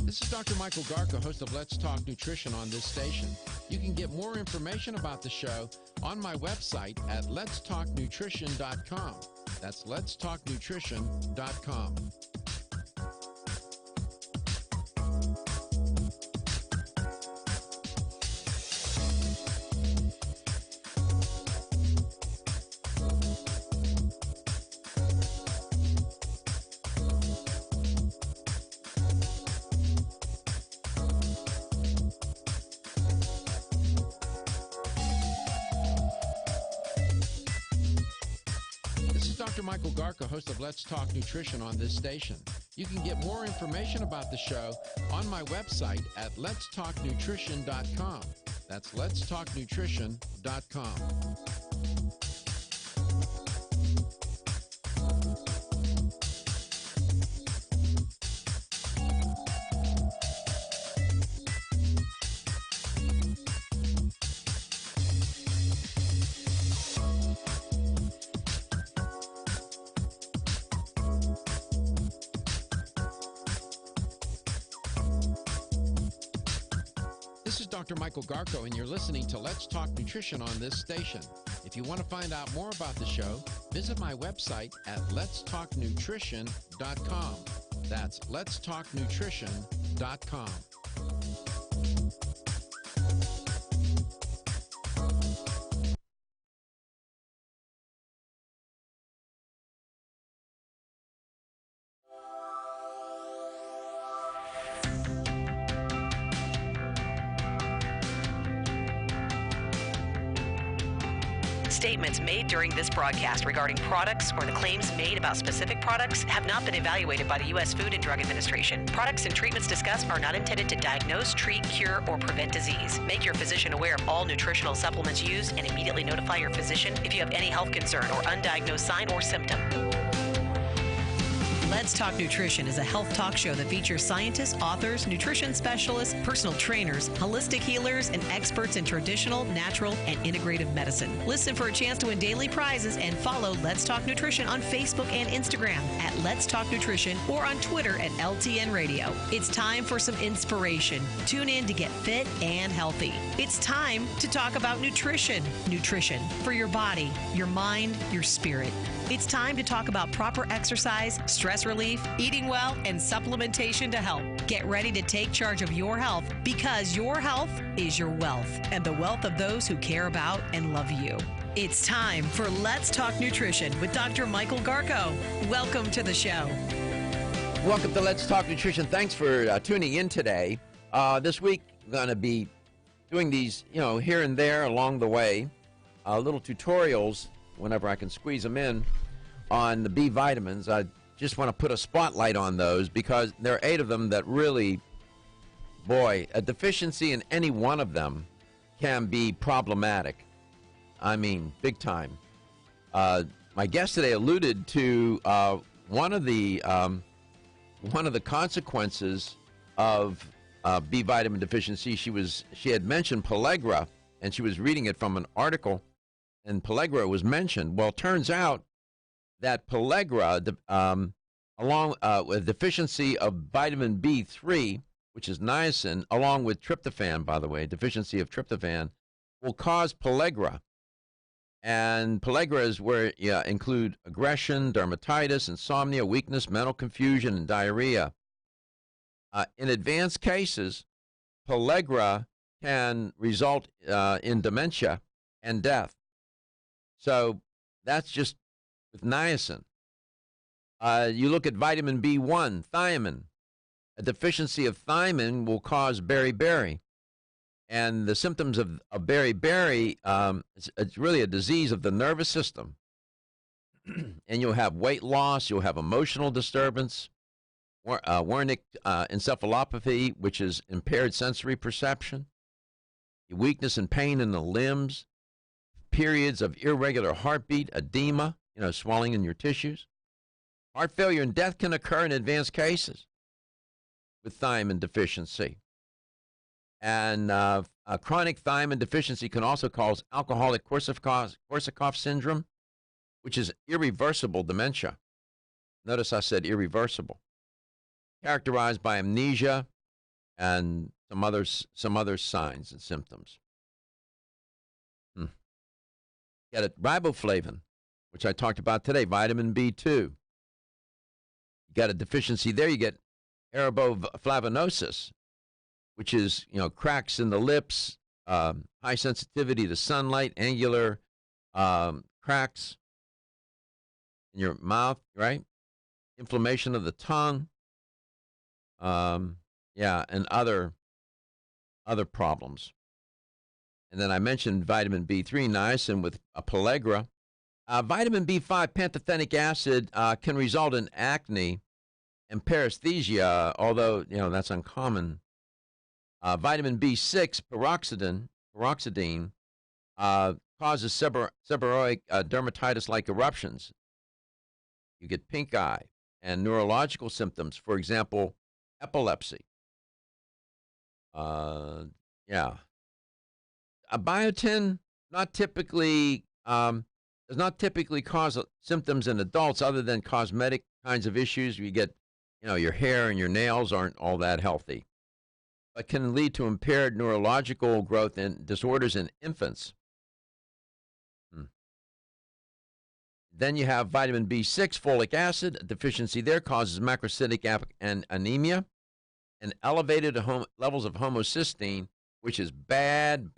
This is Dr. Michael Garko, host of Let's Talk Nutrition on this station. You can get more information about the show on my website at letstalknutrition.com. That's letstalknutrition.com. This is Dr. Michael Garko, host of Let's Talk Nutrition on this station. You can get more information about the show on my website at letstalknutrition.com. That's letstalknutrition.com. This is Dr. Michael Garko, and you're listening to Let's Talk Nutrition on this station. If you want to find out more about the show, visit my website at letstalknutrition.com. That's letstalknutrition.com. Statements made during this broadcast regarding products or the claims made about specific products have not been evaluated by the U.S. Food and Drug Administration. Products and treatments discussed are not intended to diagnose, treat, cure, or prevent disease. Make your physician aware of all nutritional supplements used and immediately notify your physician if you have any health concern or undiagnosed sign or symptom. Let's Talk Nutrition is a health talk show that features scientists, authors, nutrition specialists, personal trainers, holistic healers, and experts in traditional, natural, and integrative medicine. Listen for a chance to win daily prizes and follow Let's Talk Nutrition on Facebook and Instagram at Let's Talk Nutrition or on Twitter at LTN Radio. It's time for some inspiration. Tune in to get fit and healthy. It's time to talk about nutrition. Nutrition for your body, your mind, your spirit. It's time to talk about proper exercise, stress relief, eating well, and supplementation to help. Get ready to take charge of your health because your health is your wealth and the wealth of those who care about and love you. It's time for Let's Talk Nutrition with Dr. Michael Garko. Welcome to the show. Welcome to Let's Talk Nutrition. Thanks for tuning in today. This week, I'm going to be doing these, here and there along the way, little tutorials whenever I can squeeze them in on the B vitamins. I just want to put a spotlight on those because there are 8 of them that really, boy, a deficiency in any one of them can be problematic. I mean, big time. My guest today alluded to one of the consequences of B vitamin deficiency. She had mentioned pellagra, and she was reading it from an article, and pellagra was mentioned. Well, it turns out that pellagra, along with deficiency of vitamin B3, which is niacin, along with tryptophan, by the way, deficiency of tryptophan, will cause pellagra. And pellagra is where you include aggression, dermatitis, insomnia, weakness, mental confusion, and diarrhea. In advanced cases, pellagra can result in dementia and death. So that's just with niacin. You look at vitamin B1, thiamine. A deficiency of thiamine will cause beriberi. And the symptoms of beriberi, it's really a disease of the nervous system. And you'll have weight loss, you'll have emotional disturbance, Wernicke encephalopathy, which is impaired sensory perception, weakness and pain in the limbs, periods of irregular heartbeat, edema, swelling in your tissues. Heart failure and death can occur in advanced cases with thiamine deficiency. And chronic thiamine deficiency can also cause alcoholic Korsakoff syndrome, which is irreversible dementia. Notice I said irreversible. Characterized by amnesia and some other signs and symptoms. Get it, riboflavin, which I talked about today, vitamin B2. You got a deficiency there, you get erybroflavinosis, which is, cracks in the lips, high sensitivity to sunlight, angular cracks in your mouth, right? Inflammation of the tongue, and other problems. And then I mentioned vitamin B3, niacin with pellagra. Vitamin B5, pantothenic acid, can result in acne and paresthesia, although, that's uncommon. Vitamin B6, peroxidine, causes seborrheic dermatitis-like eruptions. You get pink eye and neurological symptoms, for example, epilepsy. A biotin does not typically cause symptoms in adults other than cosmetic kinds of issues. You get, your hair and your nails aren't all that healthy, but can lead to impaired neurological growth and disorders in infants. Then you have vitamin B6, folic acid. A deficiency there causes macrocytic anemia and elevated levels of homocysteine, which is bad,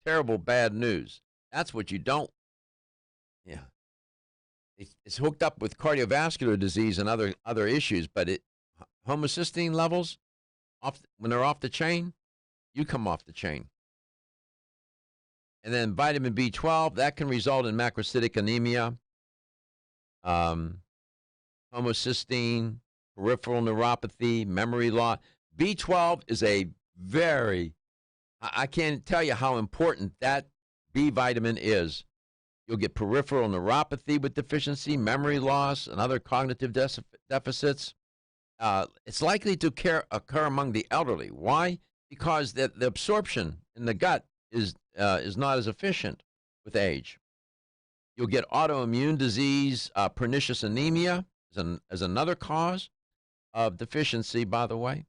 terrible bad news. That's what you don't. Yeah. It's hooked up with cardiovascular disease and other issues, but homocysteine levels, when they're off the chain, you come off the chain. And then vitamin B12, that can result in macrocytic anemia, homocysteine, peripheral neuropathy, memory loss. B12 is I can't tell you how important that B vitamin is You'll get peripheral neuropathy with deficiency, memory loss, and other cognitive deficits. It's likely to occur among the elderly. Why? Because the absorption in the gut is not as efficient with age. You'll get autoimmune disease, pernicious anemia as another cause of deficiency, by the way.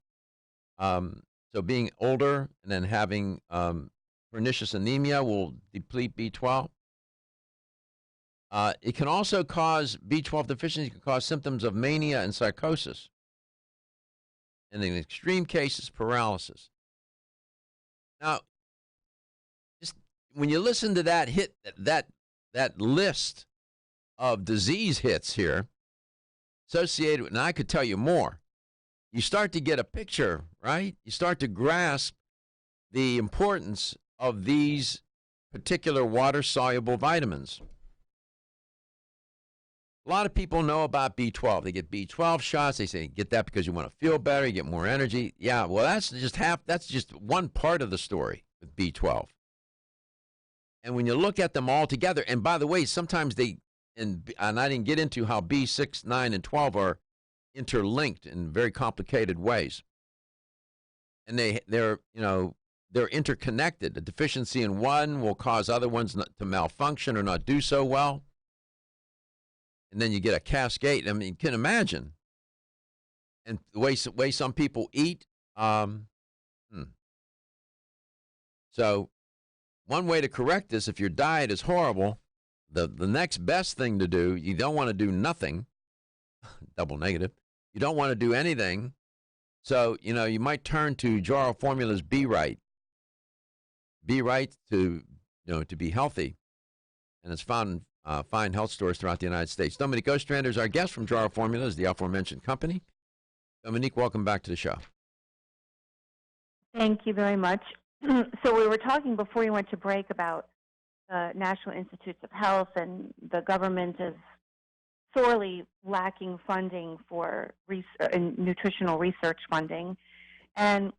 So being older and then having pernicious anemia will deplete B12. It can also cause B12 deficiency, can cause symptoms of mania and psychosis. And in extreme cases, paralysis. Now, just when you listen to that list of disease hits here associated with, and I could tell you more, you start to get a picture, right? You start to grasp the importance of these particular water-soluble vitamins. A lot of people know about B12. They get B12 shots. They say, get that because you want to feel better, you get more energy. Yeah, well, that's just one part of the story with B12. And when you look at them all together, and by the way, sometimes and I didn't get into how B6, 9, and 12 are interlinked in very complicated ways. And they're interconnected. A deficiency in one will cause other ones to malfunction or not do so well. And then you get a cascade. I mean, you can imagine. And the way some people eat. So one way to correct this, if your diet is horrible, the next best thing to do, you don't want to do nothing. Double negative. You don't want to do anything. So, you might turn to Jar Formula's Be Right. Be Right to be healthy. And it's found in fine health stores throughout the United States. Dominique Ostrander is our guest from Jar Formula, is the aforementioned company. Dominique, welcome back to the show. Thank you very much. So we were talking before you went to break about the National Institutes of Health, and the government is sorely lacking funding for nutritional research funding. And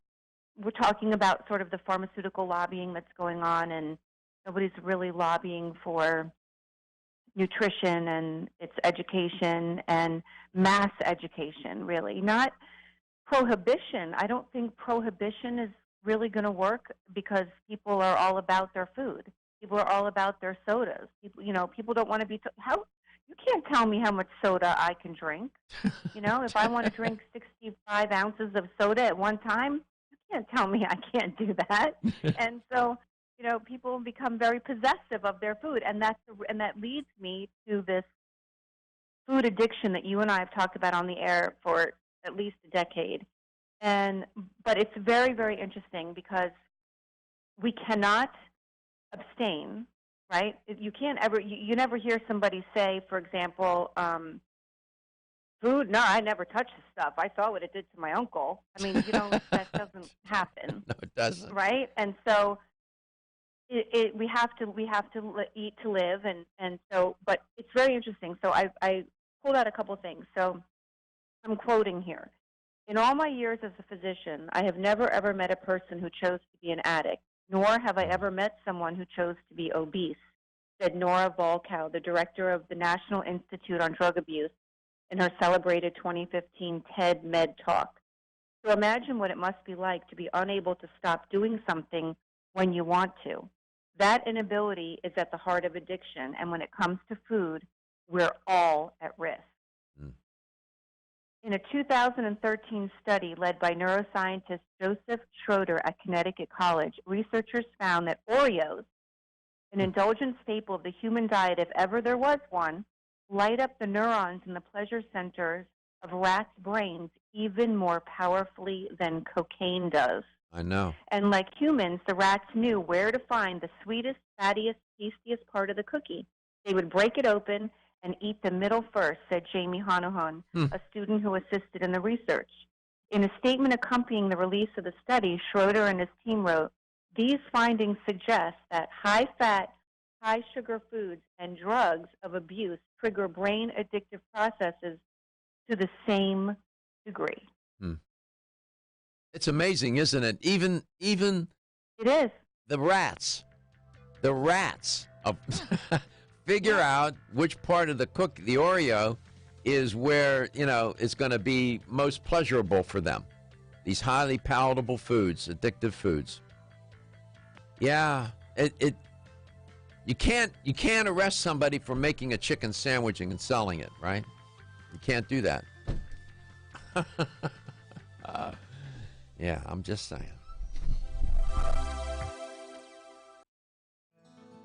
we're talking about sort of the pharmaceutical lobbying that's going on, and nobody's really lobbying for nutrition and its education and mass education, really. Not prohibition. I don't think prohibition is really going to work, because people are all about their food. People are all about their sodas. People don't want to be you can't tell me how much soda I can drink. If I want to drink 65 ounces of soda at one time, you can't tell me I can't do that. And so, people become very possessive of their food, and that leads me to this food addiction that you and I have talked about on the air for at least a decade. But it's very, very interesting, because we cannot abstain, right? You can't ever. You never hear somebody say, for example, food. No, I never touch this stuff. I saw what it did to my uncle. I mean, that doesn't happen. No, it doesn't. Right, and so. We have to eat to live, and so, but it's very interesting. So I pulled out a couple of things. So I'm quoting here. In all my years as a physician, I have never ever met a person who chose to be an addict, nor have I ever met someone who chose to be obese, said Nora Volkow, the director of the National Institute on Drug Abuse, in her celebrated 2015 TED Med Talk. So imagine what it must be like to be unable to stop doing something when you want to. That inability is at the heart of addiction, and when it comes to food, we're all at risk. In a 2013 study led by neuroscientist Joseph Schroeder at Connecticut College, researchers found that Oreos, an indulgent staple of the human diet if ever there was one, light up the neurons in the pleasure centers of rats' brains even more powerfully than cocaine does. I know. And like humans, the rats knew where to find the sweetest, fattiest, tastiest part of the cookie. They would break it open and eat the middle first, said Jamie Hanahan, a student who assisted in the research. In a statement accompanying the release of the study, Schroeder and his team wrote, "These findings suggest that high-fat, high-sugar foods and drugs of abuse trigger brain addictive processes to the same degree." It's amazing, isn't it? Even it is. The rats of figure out which part of the Oreo is where, it's going to be most pleasurable for them. These highly palatable foods, addictive foods. Yeah, you can't arrest somebody for making a chicken sandwich and selling it, right? You can't do that. Yeah, I'm just saying.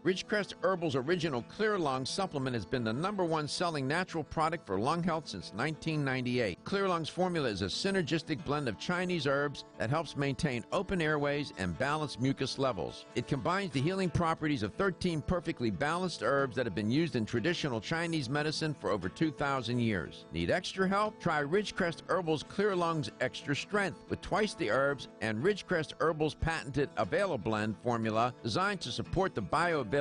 Ridgecrest Herbal's original Clear Lung supplement has been the #1 selling natural product for lung health since 1998. Clear Lung's formula is a synergistic blend of Chinese herbs that helps maintain open airways and balance mucus levels. It combines the healing properties of 13 perfectly balanced herbs that have been used in traditional Chinese medicine for over 2,000 years. Need extra help? Try Ridgecrest Herbal's Clear Lung's Extra Strength with twice the herbs and Ridgecrest Herbal's patented Avail Blend formula designed to support the bioavailability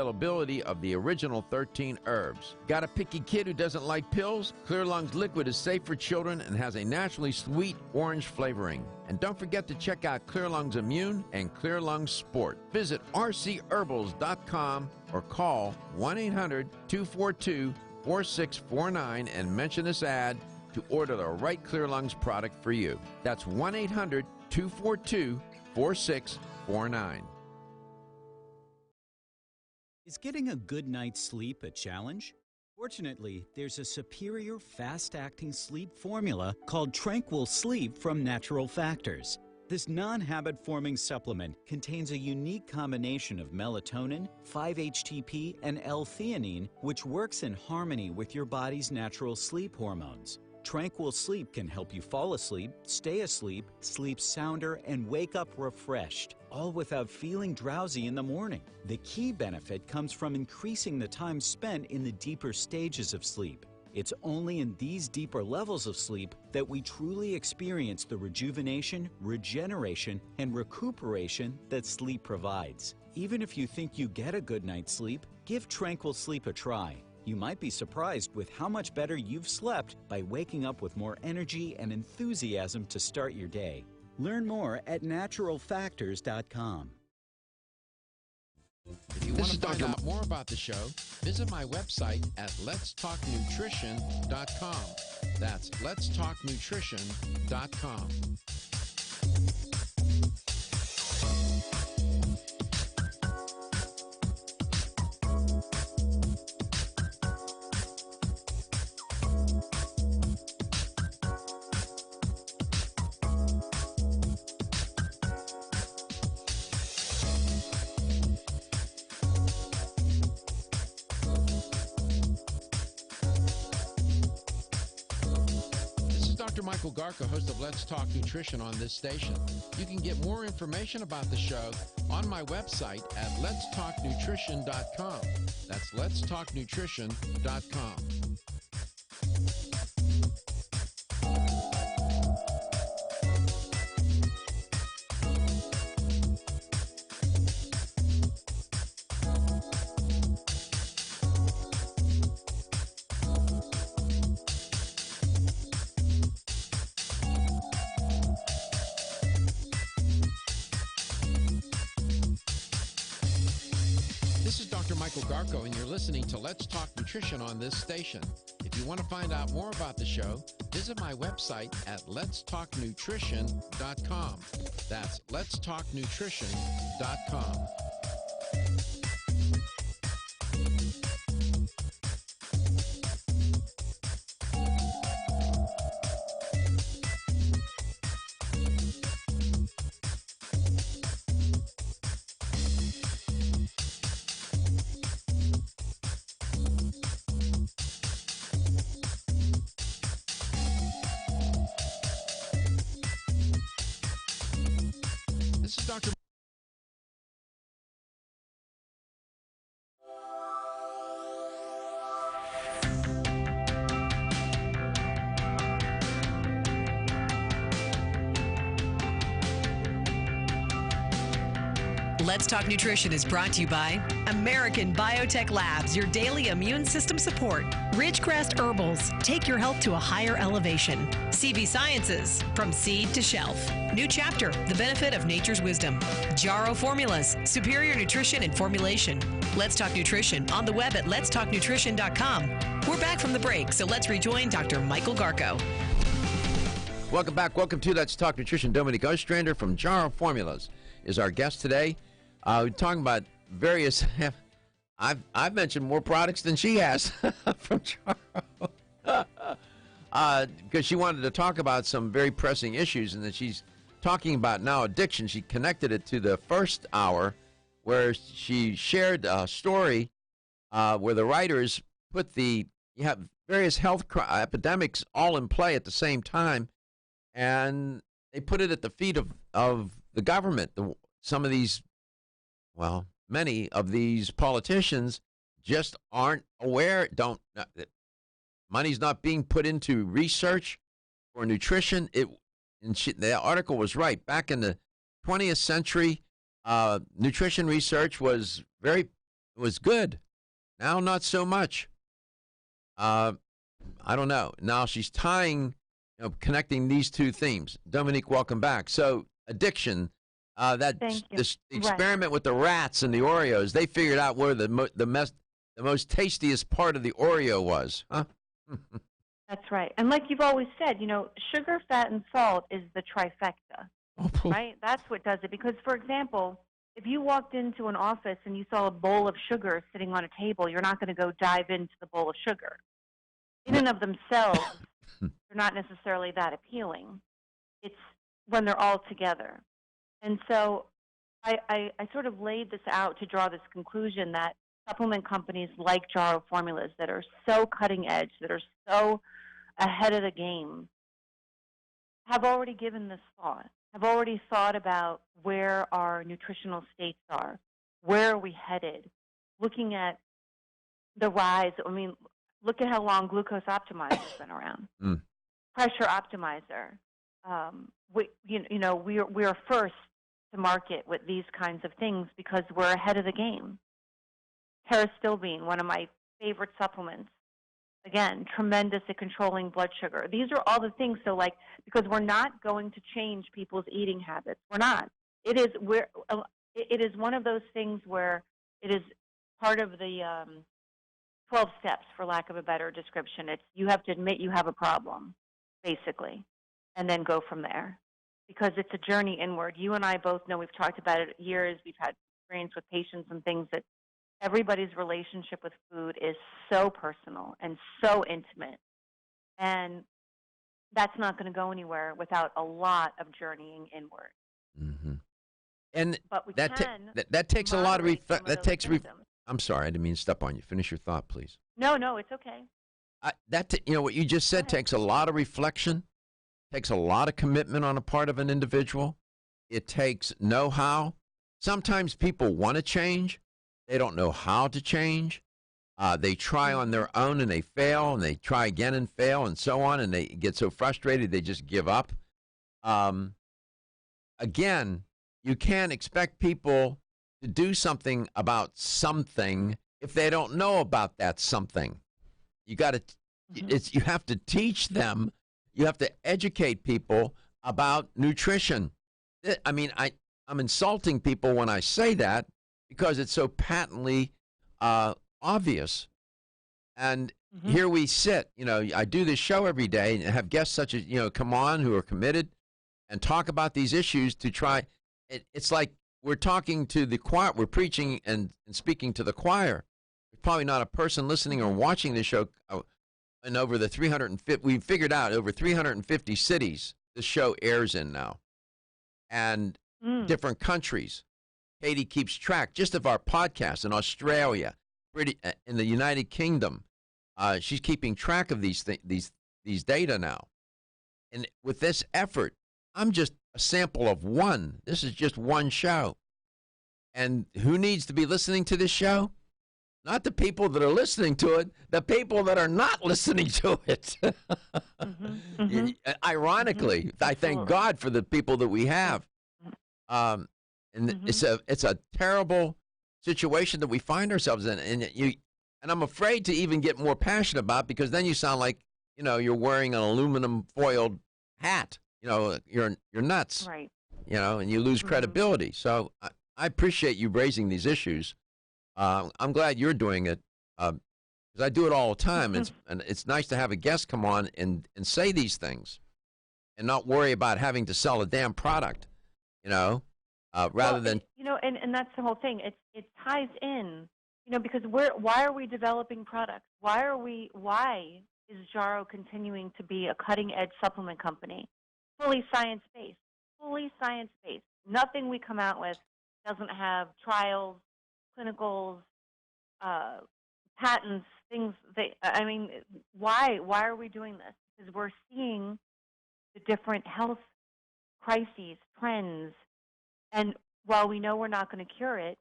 of the original 13 herbs. Got a picky kid who doesn't like pills? Clear Lung's liquid is safe for children and has a naturally sweet orange flavoring. And don't forget to check out Clear Lung's Immune and Clear Lung's Sport. Visit rcherbals.com or call 1-800-242-4649 and mention this ad to order the right Clear Lungs product for you. That's 1-800-242-4649. Is getting a good night's sleep a challenge? Fortunately, there's a superior fast-acting sleep formula called Tranquil Sleep from Natural Factors. This non-habit-forming supplement contains a unique combination of melatonin, 5-HTP, and L-theanine, which works in harmony with your body's natural sleep hormones. Tranquil Sleep can help you fall asleep, stay asleep, sleep sounder, and wake up refreshed, all without feeling drowsy in the morning. The key benefit comes from increasing the time spent in the deeper stages of sleep. It's only in these deeper levels of sleep that we truly experience the rejuvenation, regeneration, and recuperation that sleep provides. Even if you think you get a good night's sleep, give Tranquil Sleep a try. You might be surprised with how much better you've slept by waking up with more energy and enthusiasm to start your day. Learn more at naturalfactors.com. If you want to find out more about the show, visit my website at letstalknutrition.com. That's letstalknutrition.com. Dr. Michael Garka, host of Let's Talk Nutrition on this station. You can get more information about the show on my website at letstalknutrition.com. That's letstalknutrition.com. This is Dr. Michael Garko, and you're listening to Let's Talk Nutrition on this station. If you want to find out more about the show, visit my website at letstalknutrition.com. That's letstalknutrition.com. This is Dr. Let's Talk Nutrition is brought to you by American Biotech Labs, your daily immune system support. Ridgecrest Herbals, take your health to a higher elevation. CV Sciences, from seed to shelf. New Chapter, the benefit of nature's wisdom. Jarrow Formulas, superior nutrition and formulation. Let's Talk Nutrition on the web at letstalknutrition.com. We're back from the break, so let's rejoin Dr. Michael Garko. Welcome back. Welcome to Let's Talk Nutrition. Dominique Ostrander from Jarrow Formulas is our guest today. We're talking about various. I've mentioned more products than she has from Jarrow because she wanted to talk about some very pressing issues, and that she's talking about now addiction. She connected it to the first hour where she shared a story where the writers put you have various health epidemics all in play at the same time, and they put it at the feet of the government. Some of these, well, many of these politicians just aren't aware, money's not being put into research for nutrition. The article was right. Back in the 20th century, nutrition research was good. Now, not so much. I don't know. Now she's connecting these two themes. Dominique, welcome back. So addiction, this experiment with the rats and the Oreos, they figured out where the most tastiest part of the Oreo was. Huh? That's right. And like you've always said, sugar, fat, and salt is the trifecta, right? That's what does it. Because, for example, if you walked into an office and you saw a bowl of sugar sitting on a table, you're not going to go dive into the bowl of sugar. In and of themselves, they're not necessarily that appealing. It's when they're all together. And so I sort of laid this out to draw this conclusion that supplement companies like Jarrow Formulas that are so cutting edge, that are so ahead of the game, have already given this thought, have already thought about where our nutritional states are, where are we headed, looking at the rise. I mean, look at how long glucose optimizer has been around. Pressure optimizer. We are first to market with these kinds of things because we're ahead of the game. Parastilbene, one of my favorite supplements. Again, tremendous at controlling blood sugar. These are all the things. So, because we're not going to change people's eating habits. We're not. It is one of those things where it is part of the 12 steps, for lack of a better description. It's you have to admit you have a problem, basically, and then go from there. Because it's a journey inward. You and I both know, we've talked about it years. We've had experience with patients and things, that everybody's relationship with food is so personal and so intimate. And that's not going to go anywhere without a lot of journeying inward. Mm-hmm. And but we that takes a lot of I'm sorry, I didn't mean to step on you. Finish your thought, please. No, it's okay. What you just said takes a lot of reflection, takes a lot of commitment on the part of an individual. It takes know-how. Sometimes people want to change. They don't know how to change. They try on their own and they fail, and they try again and fail, and so on, and they get so frustrated they just give up. Again, you can't expect people to do something about something if they don't know about that something. You have to teach them. You have to educate people about nutrition. I mean, I'm insulting people when I say that because it's so patently obvious. And here we sit. I do this show every day and have guests such as, come on, who are committed and talk about these issues to try. It's like we're talking to the choir. We're preaching and speaking to the choir. There's probably not a person listening or watching this show. And over the 350, we've figured out over 350 cities this show airs in now. And different countries. Katie keeps track just of our podcast in Australia, in the United Kingdom. She's keeping track of these data now. And with this effort, I'm just a sample of one. This is just one show. And who needs to be listening to this show? Not the people that are listening to it, the people that are not listening to it. Ironically, I thank God for the people that we have. And it's a terrible situation that we find ourselves in. And I'm afraid to even get more passionate about, because then you sound like, you're wearing an aluminum foiled hat. You're nuts. Right. And you lose credibility. So I appreciate you raising these issues. I'm glad you're doing it, because I do it all the time. And it's nice to have a guest come on and say these things and not worry about having to sell a damn product, rather than. And that's the whole thing. It ties in, because why are we developing products? Why is Jarrow continuing to be a cutting-edge supplement company? Fully science-based. Nothing we come out with doesn't have trials, clinicals, patents, things. Why are we doing this? Because we're seeing the different health crises, trends, and while we know we're not going to cure it,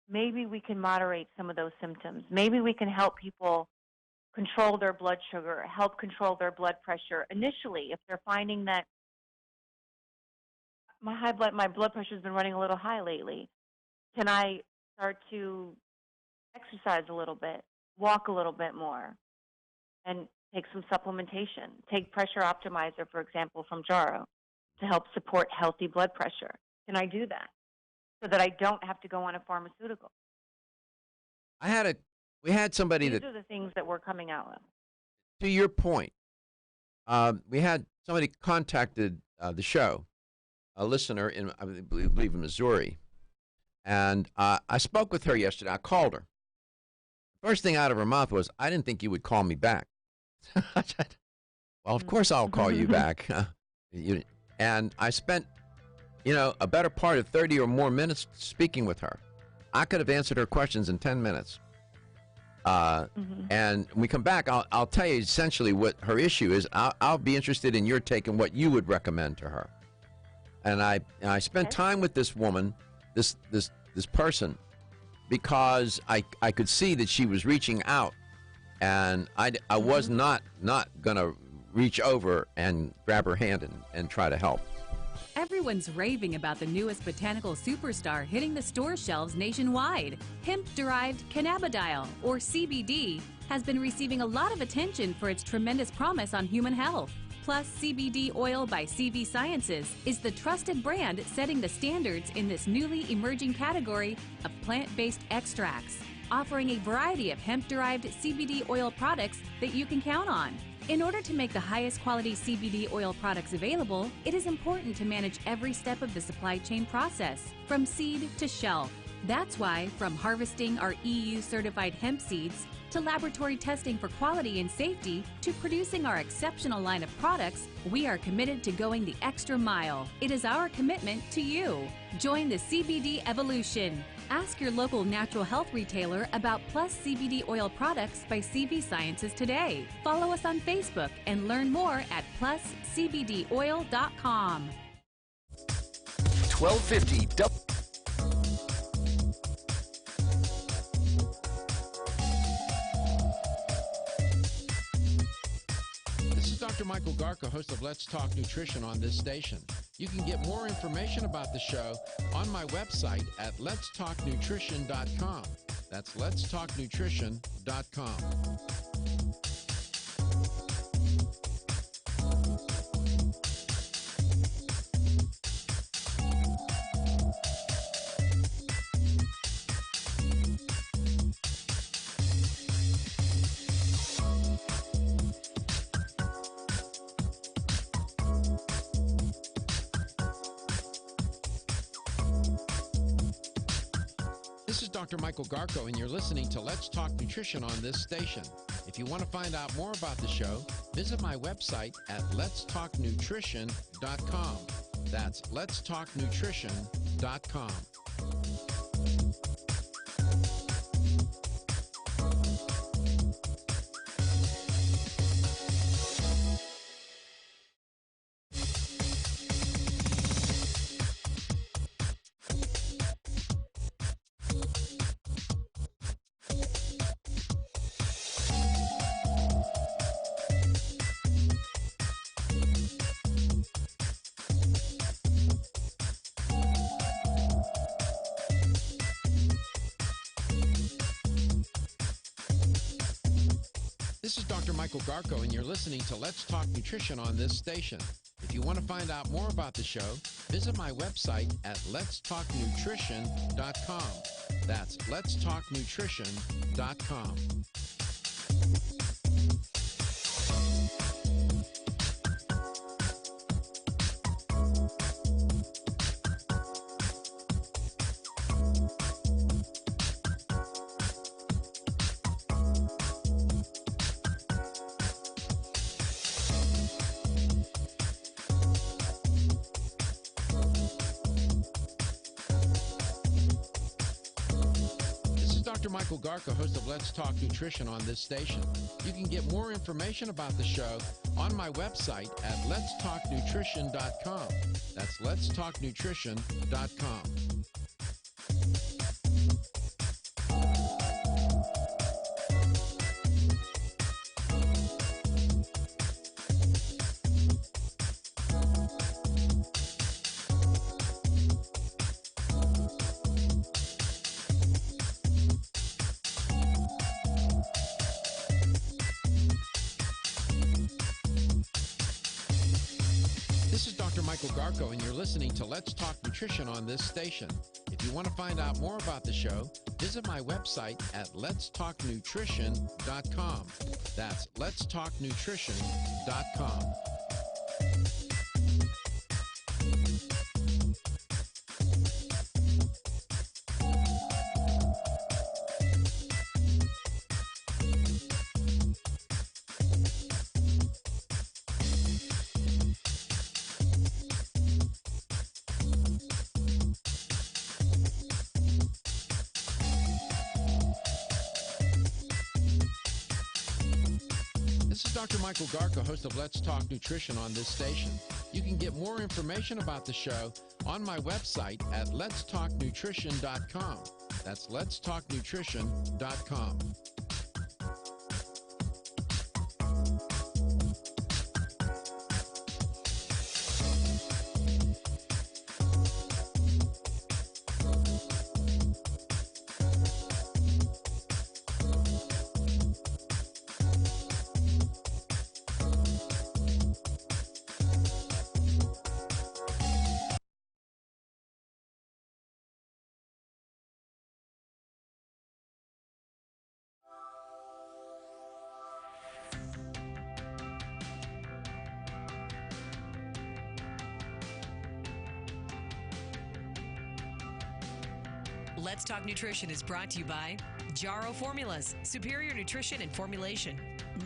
maybe we can moderate some of those symptoms. Maybe we can help people control their blood sugar, help control their blood pressure initially if they're finding that my blood pressure's been running a little high lately. Can I start to exercise a little bit, walk a little bit more, and take some supplementation? Take Pressure Optimizer, for example, from Jarrow to help support healthy blood pressure. Can I do that so that I don't have to go on a pharmaceutical? We had somebody These are the things that we're coming out with. To your point, we had somebody contacted the show, a listener in, I believe, in Missouri, and I spoke with her yesterday. I called her. First thing out of her mouth was, "I didn't think you would call me back." I said, "Well, of course I'll call you back." And I spent, a better part of 30 or more minutes speaking with her. I could have answered her questions in 10 minutes. And when we come back, I'll tell you essentially what her issue is. I'll be interested in your take and what you would recommend to her. And I spent time with this woman, this person, because I could see that she was reaching out, and I was not gonna reach over and grab her hand and try to help. Everyone's raving about the newest botanical superstar hitting the store shelves nationwide. Hemp-derived cannabidiol, or CBD, has been receiving a lot of attention for its tremendous promise on human health. Plus, CBD Oil by CV Sciences is the trusted brand setting the standards in this newly emerging category of plant-based extracts, offering a variety of hemp-derived CBD oil products that you can count on. In order to make the highest quality CBD oil products available, it is important to manage every step of the supply chain process, from seed to shelf. That's why, from harvesting our EU-certified hemp seeds, to laboratory testing for quality and safety, to producing our exceptional line of products, we are committed to going the extra mile. It is our commitment to you. Join the CBD evolution. Ask your local natural health retailer about Plus CBD oil products by CV Sciences today. Follow us on Facebook and learn more at pluscbdoil.com. 1250. This is Dr. Michael Garka, host of Let's Talk Nutrition on this station. You can get more information about the show on my website at letstalknutrition.com. That's letstalknutrition.com. This is Dr. Michael Garko, and you're listening to Let's Talk Nutrition on this station. If you want to find out more about the show, visit my website at letstalknutrition.com. That's letstalknutrition.com. This is Dr. Michael Garko, and you're listening to Let's Talk Nutrition on this station. If you want to find out more about the show, visit my website at letstalknutrition.com. That's letstalknutrition.com. Dr. Michael Garko, host of Let's Talk Nutrition on this station. You can get more information about the show on my website at letstalknutrition.com. That's letstalknutrition.com. This is Dr. Michael Garko, and you're listening to Let's Talk Nutrition on this station. If you want to find out more about the show, visit my website at letstalknutrition.com. That's letstalknutrition.com. This is Dr. Michael Garko, host of Let's Talk Nutrition on this station. You can get more information about the show on my website at letstalknutrition.com. That's letstalknutrition.com. Let's Talk Nutrition is brought to you by Jarrow Formulas, superior nutrition and formulation.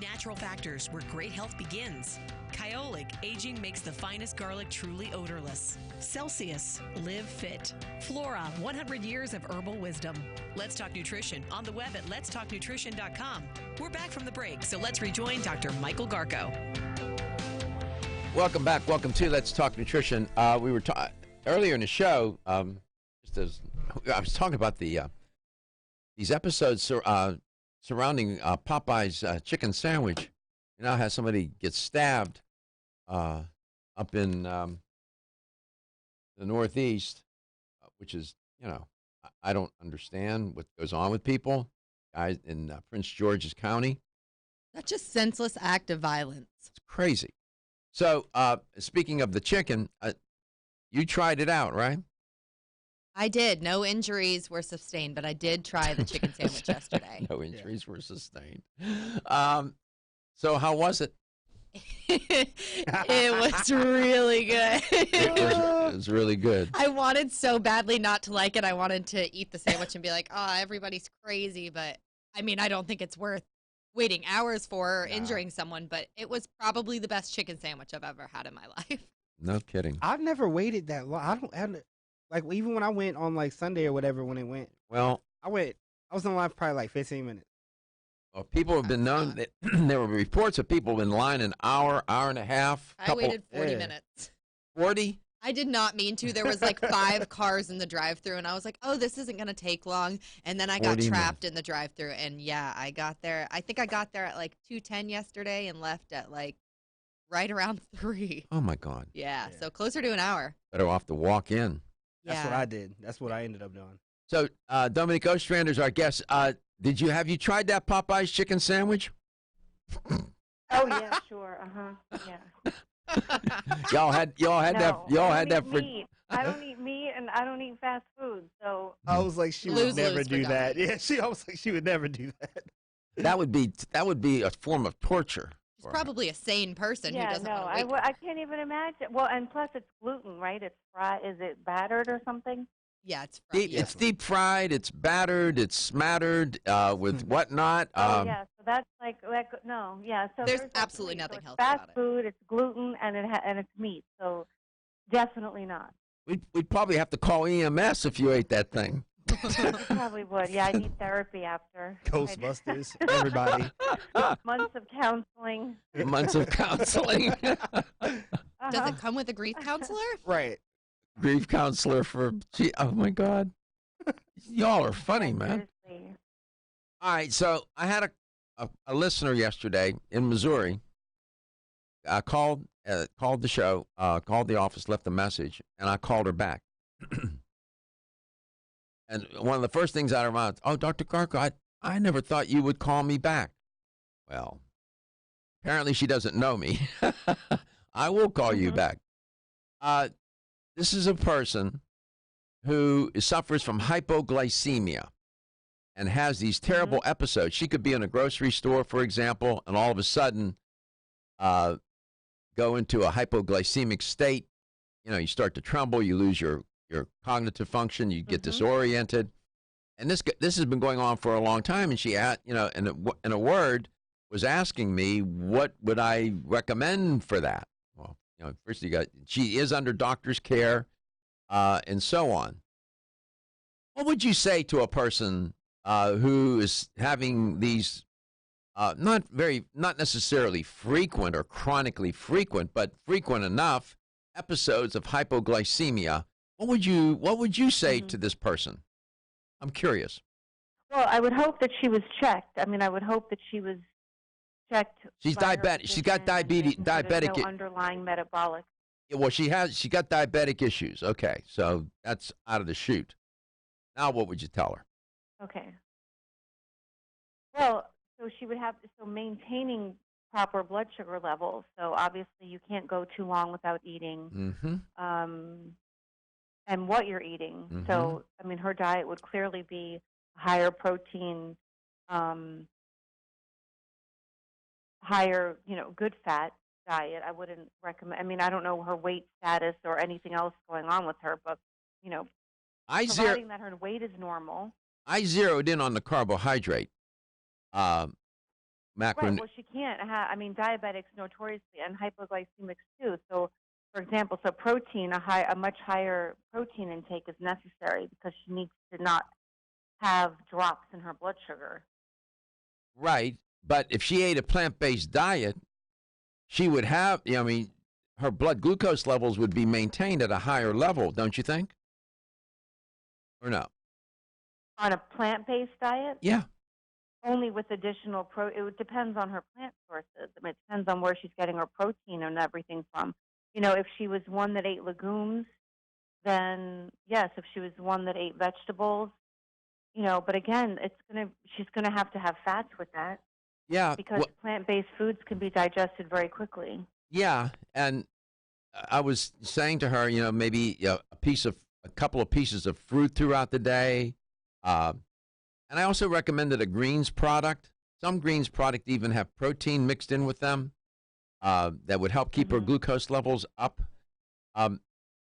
Natural Factors, where great health begins. Kyolic, aging makes the finest garlic truly odorless. Celsius, live fit. Flora, 100 years of herbal wisdom. Let's Talk Nutrition on the web at letstalknutrition.com. We're back from the break, so let's rejoin Dr. Michael Garko. Welcome back. Welcome to Let's Talk Nutrition. We were earlier in the show, just as I was talking about these episodes surrounding Popeye's chicken sandwich. You know how somebody gets stabbed up in the Northeast, which is, I don't understand what goes on with people. Guys in Prince George's County. Such a senseless act of violence. It's crazy. So, speaking of the chicken, you tried it out, right? I did. No injuries were sustained, but I did try the chicken sandwich yesterday. No injuries were sustained. So how was it? It was really good. It was really good. I wanted so badly not to like it. I wanted to eat the sandwich and be like, oh, everybody's crazy. But, I mean, I don't think it's worth waiting hours for or injuring someone. But it was probably the best chicken sandwich I've ever had in my life. No kidding. I've never waited that long. Like, even when I went on, like, Sunday or whatever when it went. Well, I was in line for probably, like, 15 minutes. Well, people have been known that there were reports of people in line an hour, hour and a half. I waited 40 minutes. 40? I did not mean to. There was like 5 cars in the drive-thru, and I was like, oh, this isn't going to take long. And then I got trapped in the drive-thru, and yeah, I got there. I think I got there at like 2:10 yesterday and left at like right around 3. Oh, my God. Yeah, so closer to an hour. Better off to walk in. That's what I did. That's what I ended up doing. So, Dominic Ostrander's our guest. Have you tried that Popeye's chicken sandwich? Oh yeah, sure. Yeah. Y'all had that for. Meat. I don't eat meat, and I don't eat fast food. So I was like, she would Lose-lose never for do that. Donnie. Yeah, I was like, she would never do that. That would be a form of torture. She's probably a sane person who yeah, doesn't no, want to wait. I can't even imagine. Well, and plus it's gluten, right? It's fried. Is it battered or something? Yeah, it's fried. It's deep fried. It's battered. It's smattered with whatnot. Oh yeah, so that's like no, yeah. So There's like absolutely three. nothing So it's healthy fast about it. food, it's gluten, and it's meat. So definitely not. We'd probably have to call EMS if you ate that thing. You probably would. Yeah, I need therapy after. Ghostbusters, everybody. Months of counseling. Months of counseling. Does it come with a grief counselor? Right. Grief counselor for. Oh my God. Y'all are funny, man. Seriously. All right, so I had a listener yesterday in Missouri. Called the show, called the office, left a message, and I called her back. And one of the first things out of her mouth, "Oh, Dr. Garko, I never thought you would call me back." Well, apparently she doesn't know me. I will call you back. This is a person who suffers from hypoglycemia and has these terrible episodes. She could be in a grocery store, for example, and all of a sudden go into a hypoglycemic state. You know, you start to tremble, you lose your cognitive function, you get disoriented. And this has been going on for a long time. And she, in a word, was asking me, what would I recommend for that? Well, first she is under doctor's care, and so on. What would you say to a person who is having these not necessarily frequent or chronically frequent, but frequent enough episodes of hypoglycemia? What would you say to this person? I'm curious. Well, I would hope that she was checked. I mean, I would hope that she was checked. She's diabetic. She's got diabetes. Diabetic. No underlying metabolic. Well, she got diabetic issues. Okay, so that's out of the chute. Now, what would you tell her? Okay. Well, so she would have maintaining proper blood sugar levels. So obviously, you can't go too long without eating. And what you're eating. So, I mean, her diet would clearly be higher protein, higher, good fat diet. I wouldn't recommend. I mean, I don't know her weight status or anything else going on with her, but providing that her weight is normal. I zeroed in on the carbohydrate. Macron. Right. Well, she can't have. I mean, diabetics notoriously and hypoglycemics too. So, for example, protein, a much higher protein intake is necessary because she needs to not have drops in her blood sugar. Right, but if she ate a plant-based diet, she would have. Her blood glucose levels would be maintained at a higher level, don't you think? Or no? On a plant-based diet? Yeah. Only with additional it depends on her plant sources. I mean, it depends on where she's getting her protein and everything from. If she was one that ate legumes, then yes. If she was one that ate vegetables, but again, she's gonna have to have fats with that. Yeah. Because plant-based foods can be digested very quickly. Yeah, and I was saying to her, maybe a couple of pieces of fruit throughout the day. And I also recommended a greens product. Some greens product even have protein mixed in with them that would help keep her glucose levels up.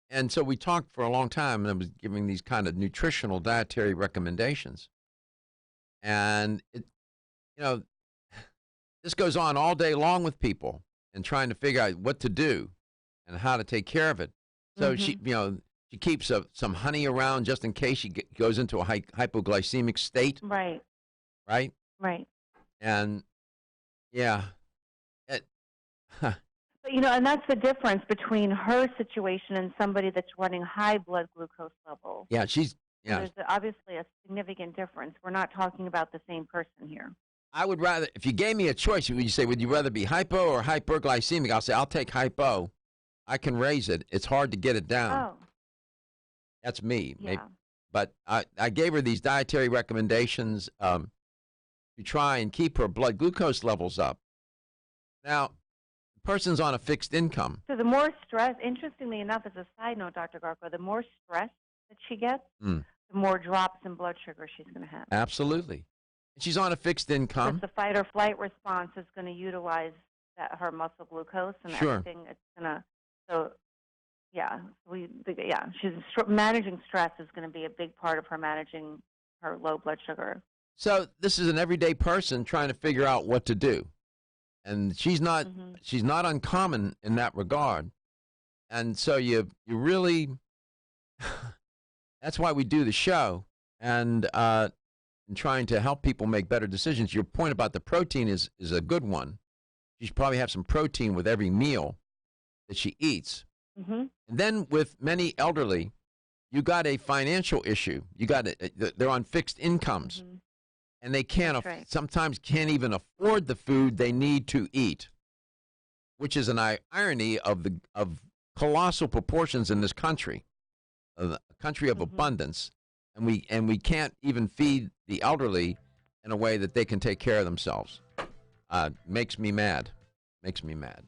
And so we talked for a long time, and I was giving these kind of nutritional dietary recommendations. And this goes on all day long with people and trying to figure out what to do and how to take care of it. So she keeps some honey around just in case she goes into a hypoglycemic state. Right. Right? Right. And, yeah. But, and that's the difference between her situation and somebody that's running high blood glucose level. Yeah, There's obviously a significant difference. We're not talking about the same person here. I would rather, if you gave me a choice, would you rather be hypo or hyperglycemic? I'll say, I'll take hypo. I can raise it. It's hard to get it down. Oh. That's me. Yeah. Maybe. But I gave her these dietary recommendations to try and keep her blood glucose levels up. Now, the person's on a fixed income. So the more stress, interestingly enough, as a side note, Dr. Garko, the more stress that she gets, the more drops in blood sugar she's going to have. Absolutely. She's on a fixed income. Because the fight or flight response is going to utilize her muscle glucose and everything. It's going to, so yeah, managing stress is going to be a big part of her managing her low blood sugar. So this is an everyday person trying to figure out what to do. And she's not uncommon in that regard. And so you really, that's why we do the show and trying to help people make better decisions. Your point about the protein is a good one. She should probably have some protein with every meal that she eats. And then with many elderly, you got a financial issue. They're on fixed incomes. And they sometimes can't even afford the food they need to eat, which is an irony of colossal proportions in this country, a country of abundance, and we can't even feed the elderly in a way that they can take care of themselves. Makes me mad. Makes me mad.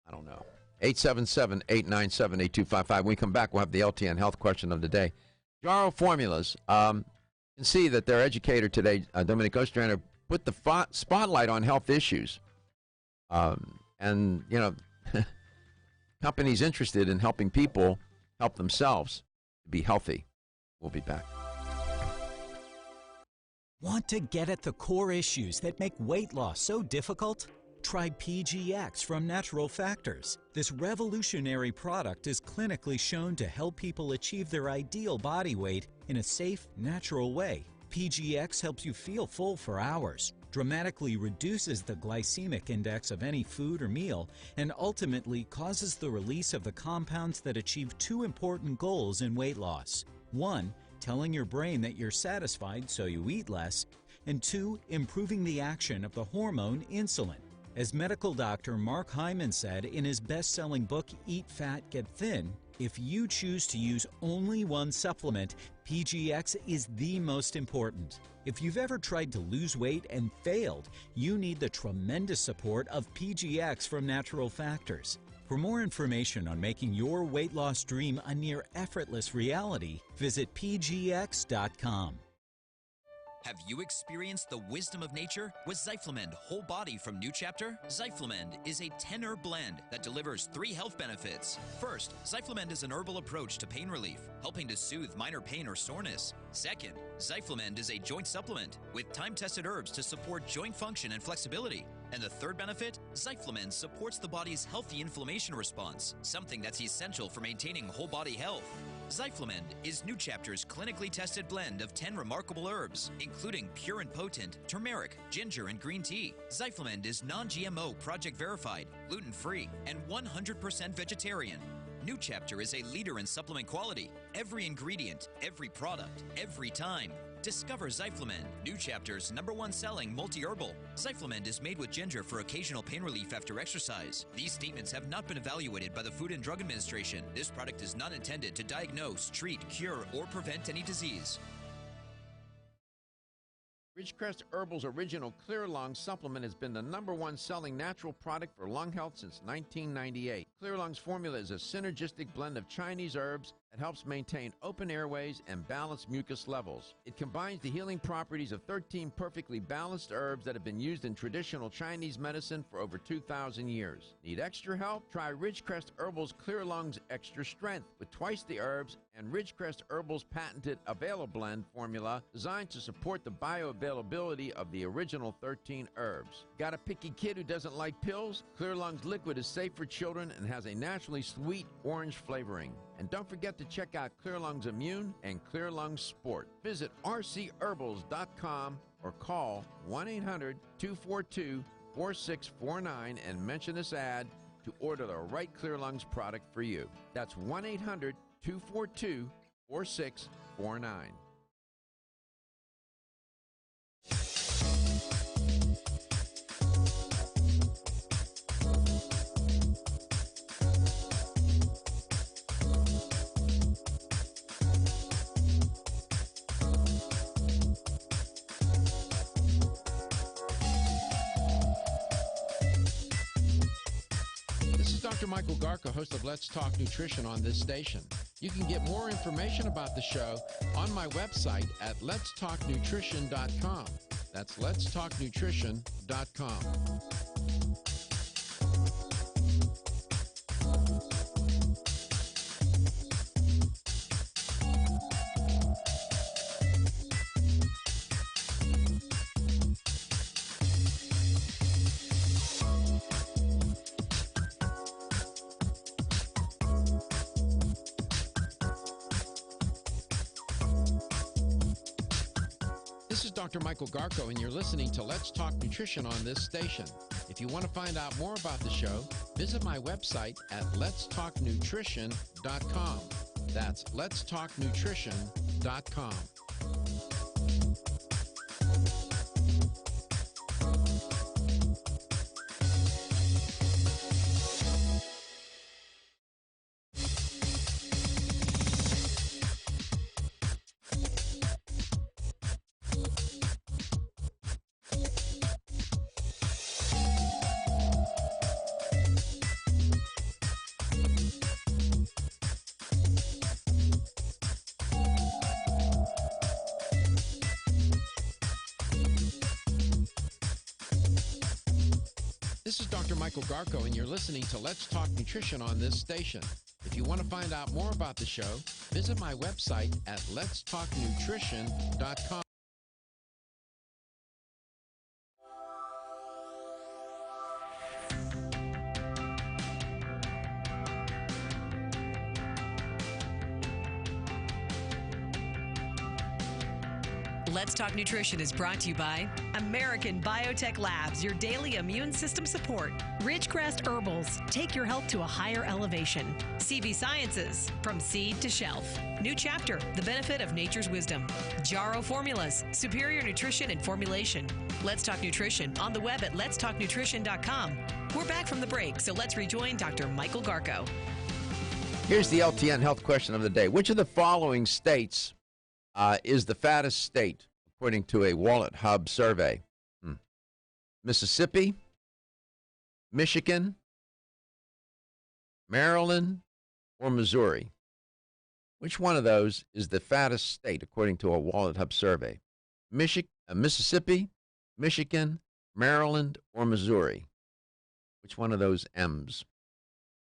I don't know. 877-897-8255. When we come back, we'll have the LTN health question of the day. Jaro Formulas. You can see that their educator today, Dominic Ostrander, put the spotlight on health issues. And, companies interested in helping people help themselves be healthy. We'll be back. Want to get at the core issues that make weight loss so difficult? Try PGX from Natural Factors. This revolutionary product is clinically shown to help people achieve their ideal body weight in a safe, natural way. PGX helps you feel full for hours, dramatically reduces the glycemic index of any food or meal, and ultimately causes the release of the compounds that achieve two important goals in weight loss. 1, telling your brain that you're satisfied so you eat less, and 2, improving the action of the hormone insulin. As medical doctor Mark Hyman said in his best-selling book, Eat Fat, Get Thin, if you choose to use only one supplement, PGX is the most important. If you've ever tried to lose weight and failed, you need the tremendous support of PGX from Natural Factors. For more information on making your weight loss dream a near effortless reality, visit pgx.com. Have you experienced the wisdom of nature with Zyflamend Whole Body from New Chapter? Zyflamend is a 10-herb blend that delivers 3 health benefits. First, Zyflamend is an herbal approach to pain relief, helping to soothe minor pain or soreness. Second, Zyflamend is a joint supplement with time-tested herbs to support joint function and flexibility. And the third benefit, Zyflamend supports the body's healthy inflammation response, something that's essential for maintaining whole body health. Zyflamend is New Chapter's clinically tested blend of 10 remarkable herbs, including pure and potent turmeric, ginger, and green tea. Zyflamend is non-GMO, project verified, gluten-free, and 100% vegetarian. New Chapter is a leader in supplement quality. Every ingredient, every product, every time. Discover Zyflamend, New Chapter's #1 selling multi-herbal. Zyflamend is made with ginger for occasional pain relief after exercise. These statements have not been evaluated by the Food and Drug Administration. This product is not intended to diagnose, treat, cure, or prevent any disease. Ridgecrest Herbal's original Clear Lung supplement has been the #1 selling natural product for lung health since 1998. Clear Lung's formula is a synergistic blend of Chinese herbs that helps maintain open airways and balance mucus levels. It combines the healing properties of 13 perfectly balanced herbs that have been used in traditional Chinese medicine for over 2,000 years. Need extra help? Try Ridgecrest Herbal's Clear Lungs Extra Strength with twice the herbs and Ridgecrest Herbal's patented Avail-Blend formula designed to support the bioavailability of the original 13 herbs. Got a picky kid who doesn't like pills? Clear Lungs Liquid is safe for children and has a naturally sweet orange flavoring. And don't forget to check out Clear Lungs Immune and Clear Lungs Sport. Visit rcherbals.com or call 1-800-242-4649 and mention this ad to order the right Clear Lungs product for you. That's 1-800-242-4649. Dr. Michael Garko, host of Let's Talk Nutrition on this station. You can get more information about the show on my website at letstalknutrition.com. That's letstalknutrition.com. This is Dr. Michael Garko, and you're listening to Let's Talk Nutrition on this station. If you want to find out more about the show, visit my website at letstalknutrition.com. That's letstalknutrition.com. This is Dr. Michael Garko, and you're listening to Let's Talk Nutrition on this station. If you want to find out more about the show, visit my website at letstalknutrition.com. Let's Talk Nutrition is brought to you by American Biotech Labs, your daily immune system support. Ridgecrest Herbals, take your health to a higher elevation. CV Sciences, from seed to shelf. New Chapter, the benefit of nature's wisdom. Jarrow Formulas, superior nutrition and formulation. Let's Talk Nutrition on the web at letstalknutrition.com. We're back from the break, so let's rejoin Dr. Michael Garko. Here's the LTN health question of the day. Which of the following states is the fattest state, according to a Wallet Hub survey? Mississippi, Michigan, Maryland, or Missouri? Which one of those is the fattest state, according to a Wallet Hub survey? Mississippi, Michigan, Maryland, or Missouri? Which one of those M's?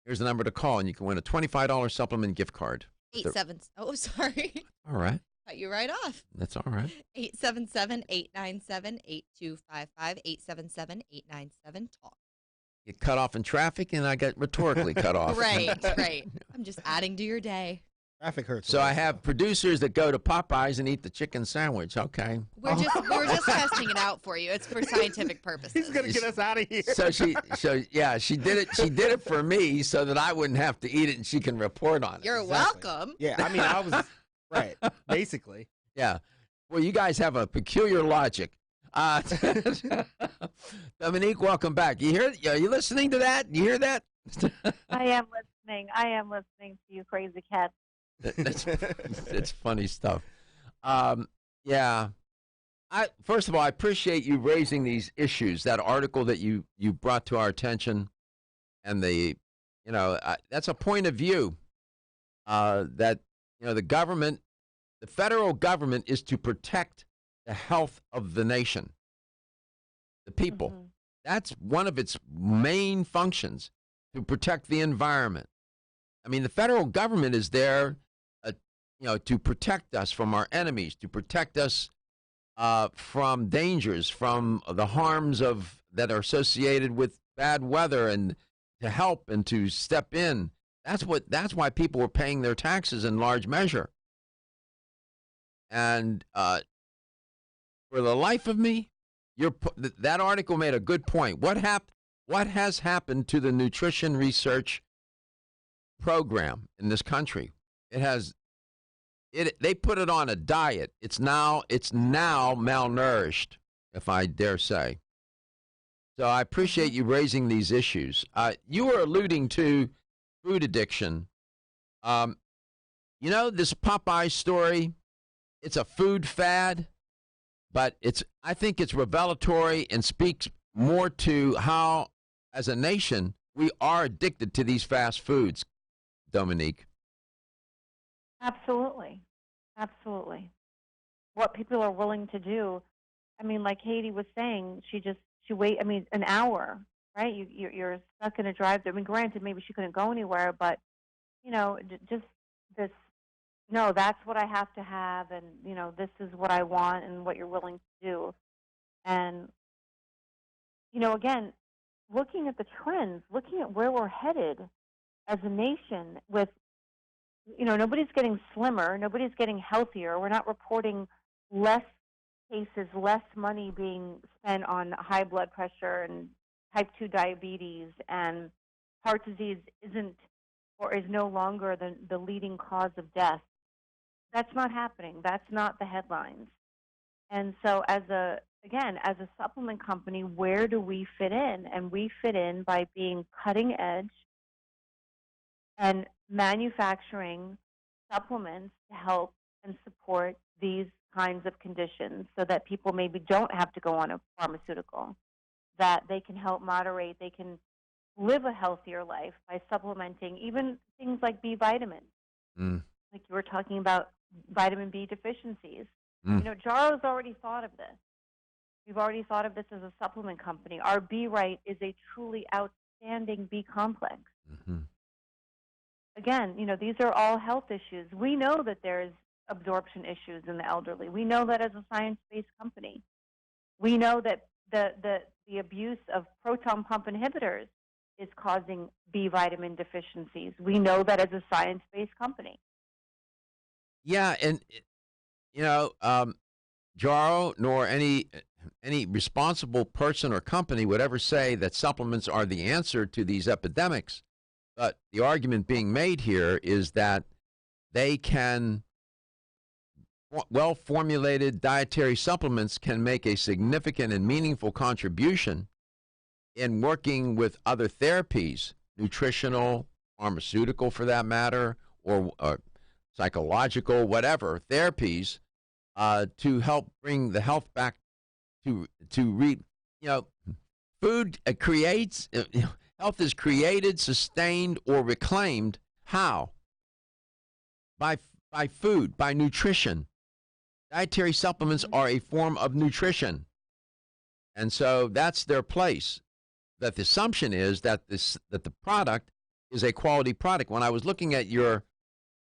Here's the number to call, and you can win a $25 supplement gift card. 87. Oh, sorry. All right. Cut you right off. That's all right. 877-897-8255. 877-897-TALK. Get cut off in traffic, and I got rhetorically cut off. Right. I'm just adding to your day. Traffic hurts. So I have producers that go to Popeyes and eat the chicken sandwich. Okay. We're just testing it out for you. It's for scientific purposes. He's gonna get us out of here. So she did it. She did it for me so that I wouldn't have to eat it, and she can report on it. You're welcome. Yeah, I mean, I was right, basically. Yeah. Well, you guys have a peculiar logic. Dominique, welcome back. Are you listening to that? You hear that? I am listening. To you crazy cats. It's funny stuff. Yeah. First of all, I appreciate you raising these issues. That article that you brought to our attention, and that's a point of view that the government, the federal government, is to protect the health of the nation, the people. Mm-hmm. That's one of its main functions, to protect the environment. I mean, the federal government is there, to protect us from our enemies, to protect us from dangers, from the harms that are associated with bad weather, and to help and to step in. That's why people were paying their taxes in large measure. And for the life of me, that article made a good point. What has happened to the nutrition research program in this country? They put it on a diet. It's now malnourished, if I dare say. So I appreciate you raising these issues. You were alluding to food addiction. This Popeye story, it's a food fad, but I think it's revelatory and speaks more to how, as a nation, we are addicted to these fast foods, Dominique. Absolutely. Absolutely. What people are willing to do. I mean, like Haiti was saying, she wait. I mean, an hour, right? You're stuck in a drive-thru. I mean, granted, maybe she couldn't go anywhere, but just this. No, that's what I have to have, and this is what I want, and what you're willing to do. And again, looking at the trends, looking at where we're headed as a nation, with nobody's getting slimmer, nobody's getting healthier. We're not reporting less cases, less money being spent on high blood pressure and type 2 diabetes, and heart disease isn't or is no longer the leading cause of death. That's not happening. That's not the headlines. And so as a supplement company, where do we fit in? And we fit in by being cutting edge and manufacturing supplements to help and support these kinds of conditions, so that people maybe don't have to go on a pharmaceutical, that they can help moderate, they can live a healthier life by supplementing even things like B vitamins. Like you were talking about vitamin B deficiencies. Jaro's already thought of this. We've already thought of this as a supplement company. Our B Right is a truly outstanding B complex. Again, these are all health issues. We know that there's absorption issues in the elderly. We know that as a science-based company. We know that the abuse of proton pump inhibitors is causing B vitamin deficiencies. We know that as a science-based company. Yeah, and Jaro nor any responsible person or company would ever say that supplements are the answer to these epidemics. But the argument being made here is that well-formulated dietary supplements can make a significant and meaningful contribution in working with other therapies, nutritional, pharmaceutical for that matter, or psychological, whatever therapies, to help bring the health back food creates health is created, sustained, or reclaimed. How? By food, by nutrition. Dietary supplements are a form of nutrition, and so that's their place. That the assumption is that the product is a quality product. When I was looking at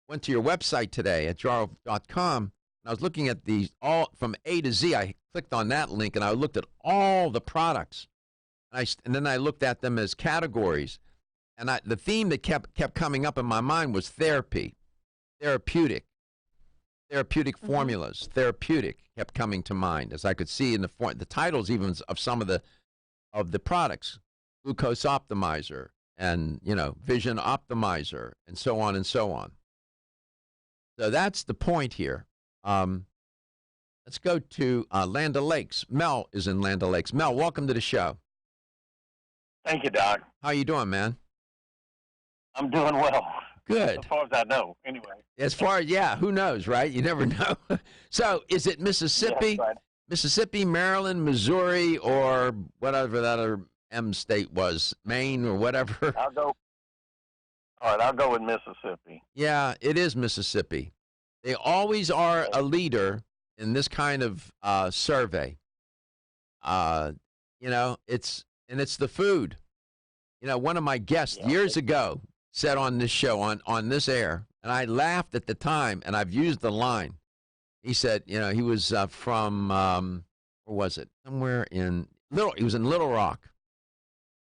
went to your website today at jaro.com, and I was looking at these all from A to Z. I clicked on that link and I looked at all the products, and then I looked at them as categories. And the theme that kept coming up in my mind was therapy, therapeutic formulas, therapeutic kept coming to mind, as I could see in the titles even of some of the products, glucose optimizer and vision optimizer and so on and so on. So that's the point here. Let's go to Land O'Lakes. Mel is in Land O'Lakes. Mel, welcome to the show. Thank you, Doc. How you doing, man? I'm doing well. Good. As far as I know, anyway. As far as, who knows, right? You never know. So is it Mississippi, Yes, right. Mississippi, Maryland, Missouri, or whatever that other M state was, Maine or whatever? I'll go with Mississippi. Yeah, it is Mississippi. They always are a leader in this kind of survey. It's the food. One of my guests years ago said on this show, on this air, and I laughed at the time, and I've used the line. He said, he was from, where was it? Somewhere he was in Little Rock.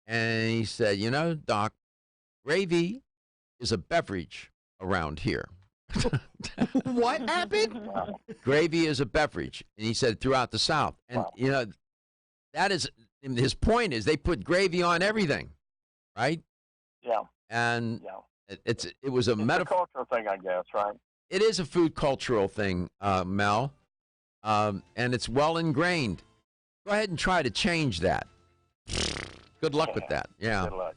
And he said, Doc, gravy is a beverage around here. What happened? Gravy is a beverage. And he said throughout the South. And, that is, his point is they put gravy on everything, right? Yeah. And it was a metaphor. It's a cultural thing, I guess, right? It is a food cultural thing, Mel, and it's well ingrained. Go ahead and try to change that. Good luck with that. Yeah. Good luck.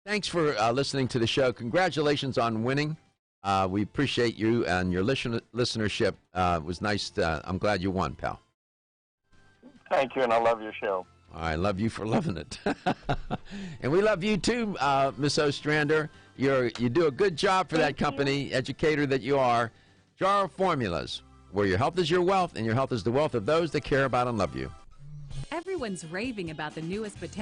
Thanks for listening to the show. Congratulations on winning. We appreciate you and your listenership. It was nice. I'm glad you won, pal. Thank you, and I love your show. I love you for loving it. And we love you too, Miss Ostrander. You do a good job for that company, educator that you are. Jar Formulas, where your health is your wealth, and your health is the wealth of those that care about and love you. Everyone's raving about the newest botanical